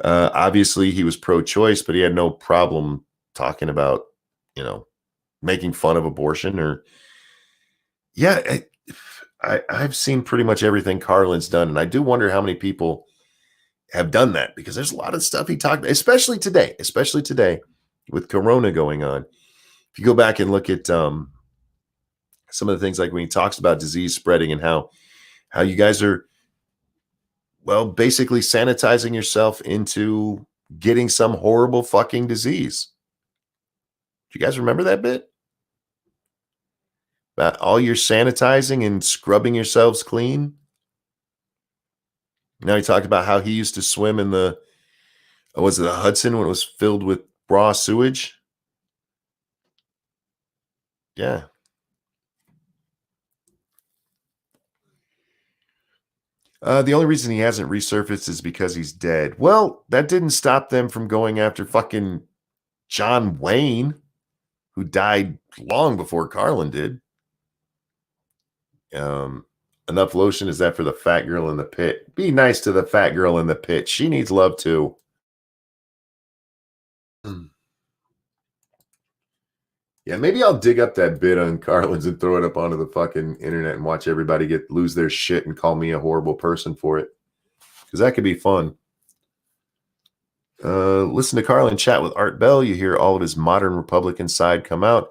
Obviously, he was pro-choice, but he had no problem talking about, making fun of abortion. Or, yeah, I've seen pretty much everything Carlin's done, and I do wonder how many people have done that, because there's a lot of stuff he talked, especially today with Corona going on. If you go back and look at some of the things, like when he talks about disease spreading and how you guys are, well, basically sanitizing yourself into getting some horrible fucking disease. Do you guys remember that bit? About all your sanitizing and scrubbing yourselves clean. Now he talked about how he used to swim in the Was it the Hudson when it was filled with raw sewage? Yeah. The only reason he hasn't resurfaced is because he's dead. Well, that didn't stop them from going after fucking John Wayne, who died long before Carlin did. Um, Enough lotion is that for the fat girl in the pit? Be nice to the fat girl in the pit. She needs love too. Yeah, maybe I'll dig up that bit on Carlin's and throw it up onto the fucking internet and watch everybody lose their shit and call me a horrible person for it. Because that could be fun. Listen to Carlin chat with Art Bell. You hear all of his modern Republican side come out.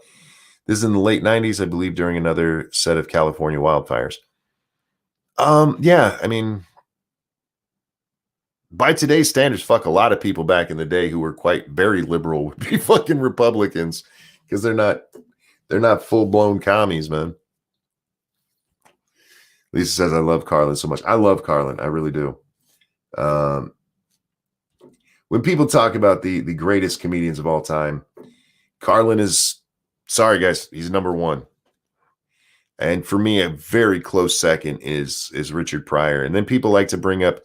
This is in the late 90s, I believe, during another set of California wildfires. Yeah, I mean, by today's standards, fuck, a lot of people back in the day who were quite very liberal would be fucking Republicans because they're not full-blown commies, man. Lisa says, I love Carlin so much. I love Carlin. I really do. When people talk about the greatest comedians of all time, Carlin is, sorry guys, he's number one. And for me, a very close second is Richard Pryor. And then people like to bring up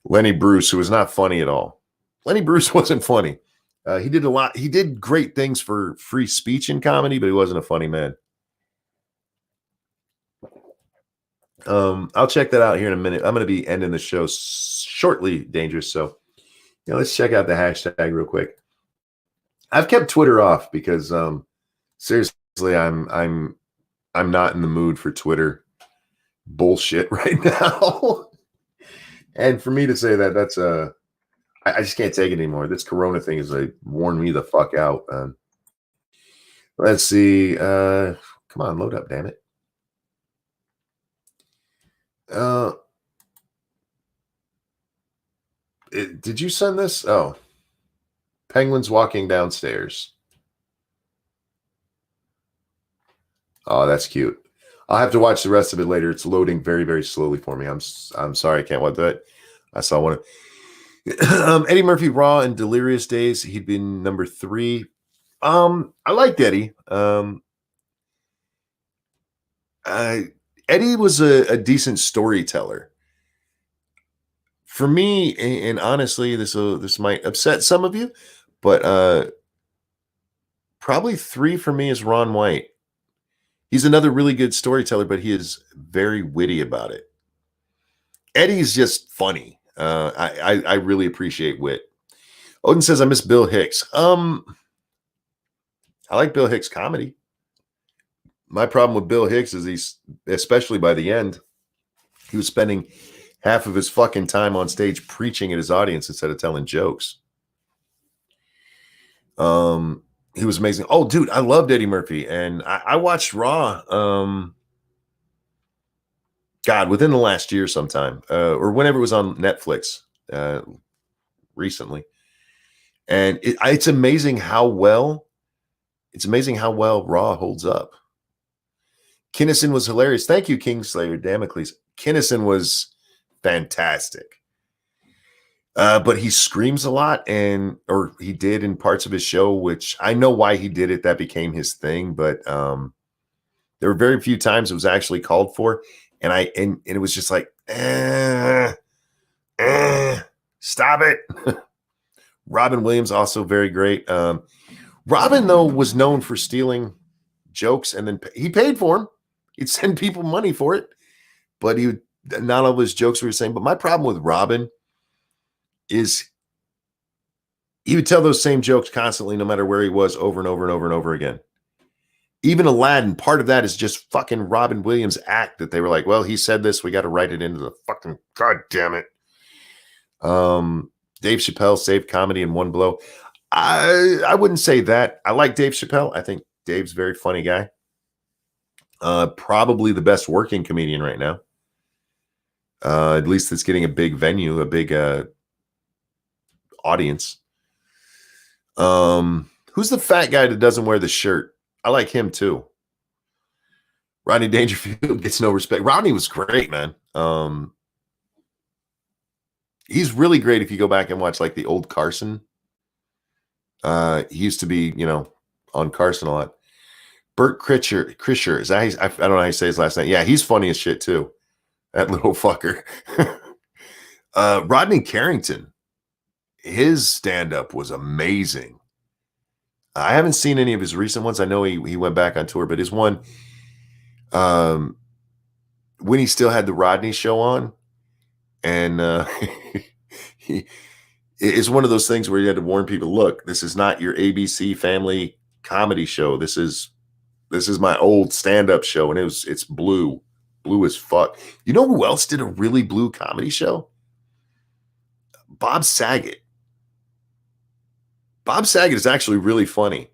Lenny Bruce, who was not funny at all. Lenny Bruce wasn't funny. He did a lot. He did great things for free speech in comedy, but he wasn't a funny man. I'll check that out here in a minute. I'm going to be ending the show shortly, Dangerous. So, let's check out the hashtag real quick. I've kept Twitter off because seriously, I'm not in the mood for Twitter bullshit right now. And for me to say that, that's I just can't take it anymore. This Corona thing has worn me the fuck out. Let's see. Come on, load up, damn it. Did you send this? Oh, penguins walking downstairs. Oh, that's cute. I'll have to watch the rest of it later. It's loading very, very slowly for me. I'm sorry, I can't watch that. I saw one of Eddie Murphy Raw and Delirious Days. He'd been number 3. I liked Eddie. Eddie was a decent storyteller. For me, and honestly, this might upset some of you, but probably 3 for me is Ron White. He's another really good storyteller, but he is very witty about it. Eddie's just funny. I really appreciate wit. Odin says, I miss Bill Hicks. I like Bill Hicks comedy. My problem with Bill Hicks is he's, especially by the end, he was spending half of his fucking time on stage preaching at his audience instead of telling jokes. He was amazing. Oh, dude, I loved Eddie Murphy, and I watched Raw. God, within the last year, sometime, or whenever it was on Netflix, recently, and it's amazing how well. It's amazing how well Raw holds up. Kinnison was hilarious. Thank you, Kingslayer Damocles. Kinnison was fantastic. But he screams a lot, or he did in parts of his show, which I know why he did it. That became his thing. But there were very few times it was actually called for. And it was just like, stop it. Robin Williams, also very great. Robin, though, was known for stealing jokes, and then he paid for them. He'd send people money for it, but not all of his jokes were the same. But my problem with Robin is he would tell those same jokes constantly, no matter where he was, over and over and over and over again. Even Aladdin, part of that is just fucking Robin Williams' act that they were like, well, he said this, we got to write it into the fucking, god damn it. Dave Chappelle saved comedy in one blow. I wouldn't say that. I like Dave Chappelle. I think Dave's a very funny guy. Probably the best working comedian right now. At least it's getting a big venue, a big audience. Who's the fat guy that doesn't wear the shirt? I like him too. Rodney Dangerfield gets no respect. Rodney was great, man. He's really great if you go back and watch like the old Carson. He used to be, on Carson a lot. Bert Krischer, is that I don't know how you say his last name. Yeah, he's funny as shit too. That little fucker. Rodney Carrington, his stand-up was amazing. I haven't seen any of his recent ones. I know he went back on tour, but his one, um, when he still had the Rodney show on, and he it's one of those things where you had to warn people, look, this is not your ABC family comedy show. This is my old stand-up show, and it's blue as fuck. You know who else did a really blue comedy show? Bob Saget. Bob Saget is actually really funny,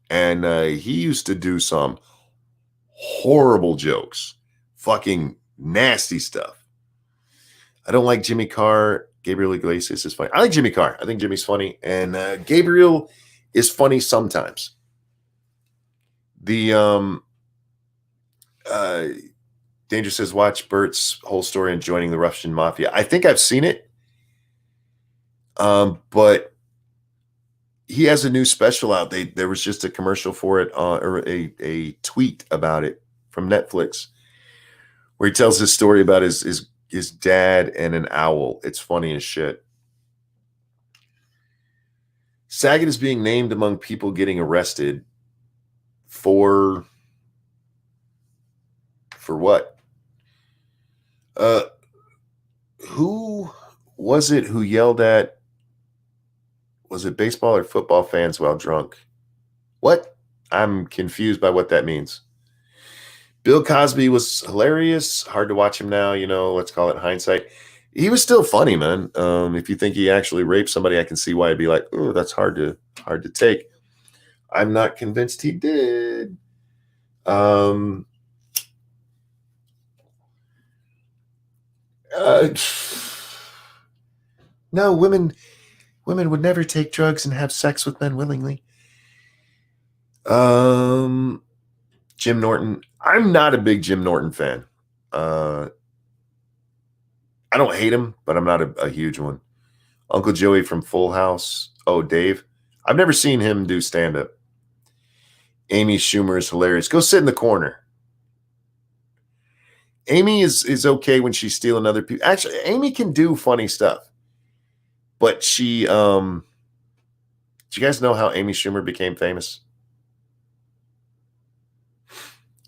and he used to do some horrible jokes, fucking nasty stuff. I don't like Jimmy Carr. Gabriel Iglesias is funny. I like Jimmy Carr. I think Jimmy's funny, and Gabriel is funny sometimes. The Danger says, watch Bert's whole story and joining the Russian mafia. I think I've seen it, but he has a new special out. There was just a commercial for it, or a tweet about it from Netflix, where he tells his story about his dad and an owl. It's funny as shit. Saget is being named among people getting arrested for what? Who was it who yelled at, was it baseball or football fans while drunk? What? I'm confused by what that means. Bill Cosby was hilarious. Hard to watch him now, let's call it hindsight. He was still funny, man. If you think he actually raped somebody, I can see why it'd be like, oh, that's hard to take. I'm not convinced he did. No, women would never take drugs and have sex with men willingly. Jim Norton. I'm not a big Jim Norton fan. I don't hate him, but I'm not a huge one. Uncle Joey from Full House. Oh, Dave. I've never seen him do stand-up. Amy Schumer is hilarious. Go sit in the corner. Amy is okay when she's stealing other people. Actually, Amy can do funny stuff. But she, do you guys know how Amy Schumer became famous?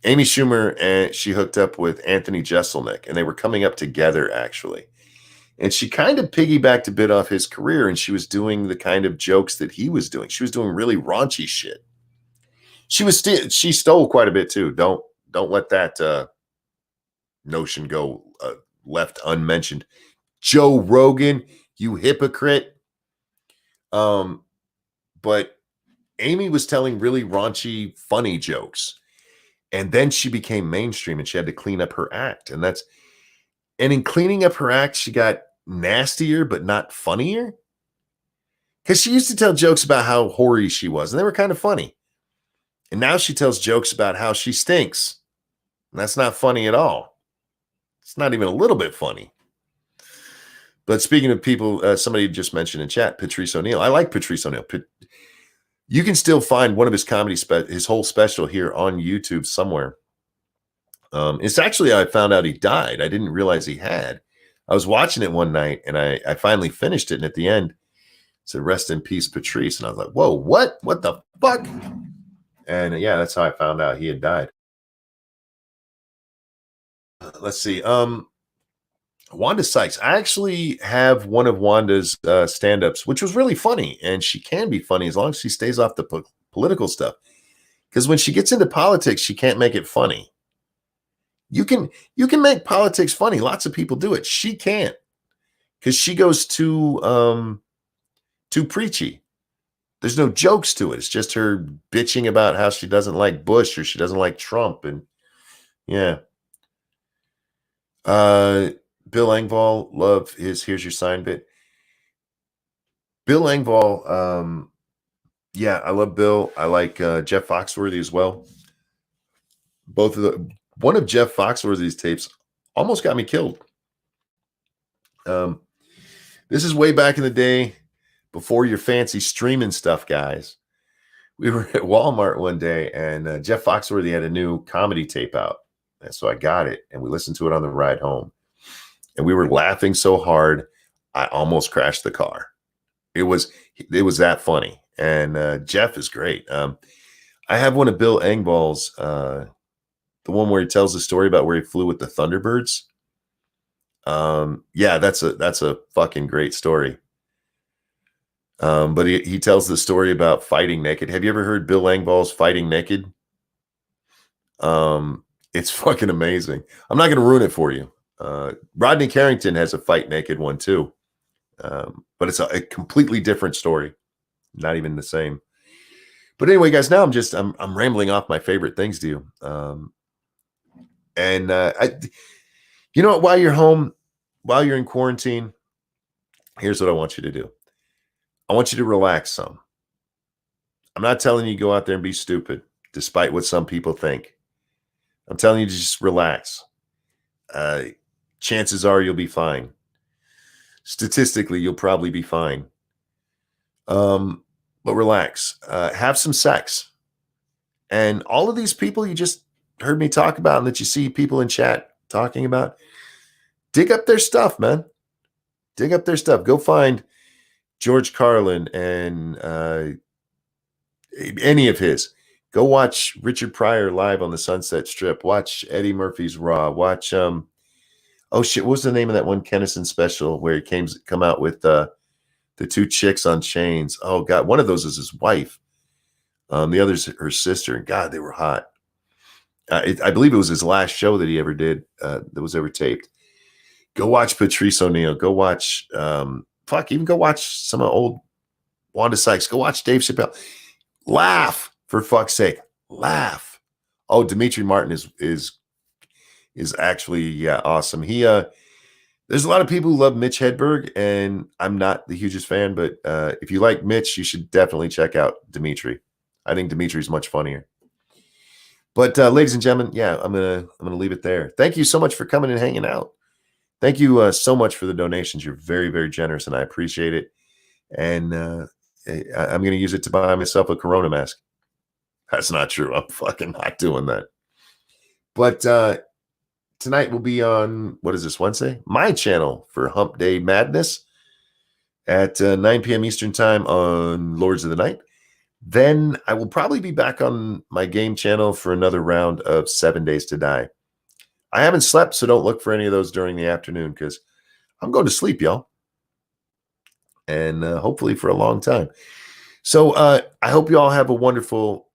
Amy Schumer, and she hooked up with Anthony Jeselnik, and they were coming up together, actually. And she kind of piggybacked a bit off his career, and she was doing the kind of jokes that he was doing. She was doing really raunchy shit. She stole quite a bit too. Don't let that notion go left unmentioned. Joe Rogan, you hypocrite. But Amy was telling really raunchy, funny jokes. And then she became mainstream and she had to clean up her act. And in cleaning up her act, she got nastier, but not funnier. Because she used to tell jokes about how hoary she was, and they were kind of funny. And now she tells jokes about how she stinks. And that's not funny at all. It's not even a little bit funny. But speaking of people, somebody just mentioned in chat, Patrice O'Neal. I like Patrice O'Neal. You can still find one of his comedy, his whole special here on YouTube somewhere. It's actually, I found out he died. I didn't realize he had. I was watching it one night and I finally finished it. And at the end, it said, rest in peace, Patrice. And I was like, whoa, what? What the fuck? And yeah, that's how I found out he had died. Let's see. Wanda Sykes. I actually have one of Wanda's stand-ups, which was really funny. And she can be funny as long as she stays off the political stuff. Because when she gets into politics, she can't make it funny. You can make politics funny. Lots of people do it. She can't, because she goes too preachy. There's no jokes to it. It's just her bitching about how she doesn't like Bush or she doesn't like Trump. And yeah. Bill Engvall, love his Here's Your Sign bit. Bill Engvall, yeah, I love Bill. I like Jeff Foxworthy as well. One of Jeff Foxworthy's tapes almost got me killed. This is way back in the day before your fancy streaming stuff, guys. We were at Walmart one day, and Jeff Foxworthy had a new comedy tape out. And so I got it, and we listened to it on the ride home. And we were laughing so hard, I almost crashed the car. It was that funny. And Jeff is great. I have one of Bill Engvall's, the one where he tells the story about where he flew with the Thunderbirds. Yeah, that's a fucking great story. But he tells the story about fighting naked. Have you ever heard Bill Engvall's Fighting Naked? It's fucking amazing. I'm not going to ruin it for you. Rodney Carrington has a Fight Naked one too. But it's a completely different story. Not even the same. But anyway, guys, now I'm rambling off my favorite things to you. You know what, while you're home, while you're in quarantine, here's what I want you to do. I want you to relax some. I'm not telling you to go out there and be stupid, despite what some people think. I'm telling you to just relax. Chances are you'll be fine. Statistically, you'll probably be fine. But relax. Have some sex. And all of these people you just heard me talk about and that you see people in chat talking about, dig up their stuff, man. Dig up their stuff. Go find George Carlin and any of his. Go watch Richard Pryor live on the Sunset Strip. Watch Eddie Murphy's Raw. Watch oh shit, what was the name of that one Kennison special where he come out with the two chicks on chains? Oh god, one of those is his wife. The other's her sister, and god, they were hot. I believe it was his last show that he ever did, that was ever taped. Go watch Patrice O'Neal. Go watch even go watch some old Wanda Sykes. Go watch Dave Chappelle. Laugh, for fuck's sake. Laugh. Oh, Dimitri Martin is actually awesome. He there's a lot of people who love Mitch Hedberg, and I'm not the hugest fan, but if you like Mitch, you should definitely check out Dimitri. I think Dimitri's much funnier. But ladies and gentlemen, yeah, I'm gonna leave it there. Thank you so much for coming and hanging out. Thank you so much for the donations. You're very, very generous, and I appreciate it. And I'm going to use it to buy myself a Corona mask. That's not true. I'm fucking not doing that. But tonight will be on, what is this, Wednesday? My channel for Hump Day Madness at 9 p.m. Eastern Time on Lords of the Night. Then I will probably be back on my game channel for another round of 7 Days to Die. I haven't slept, so don't look for any of those during the afternoon because I'm going to sleep, y'all. And hopefully for a long time. So I hope you all have a wonderful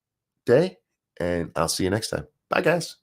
day, and I'll see you next time. Bye, guys.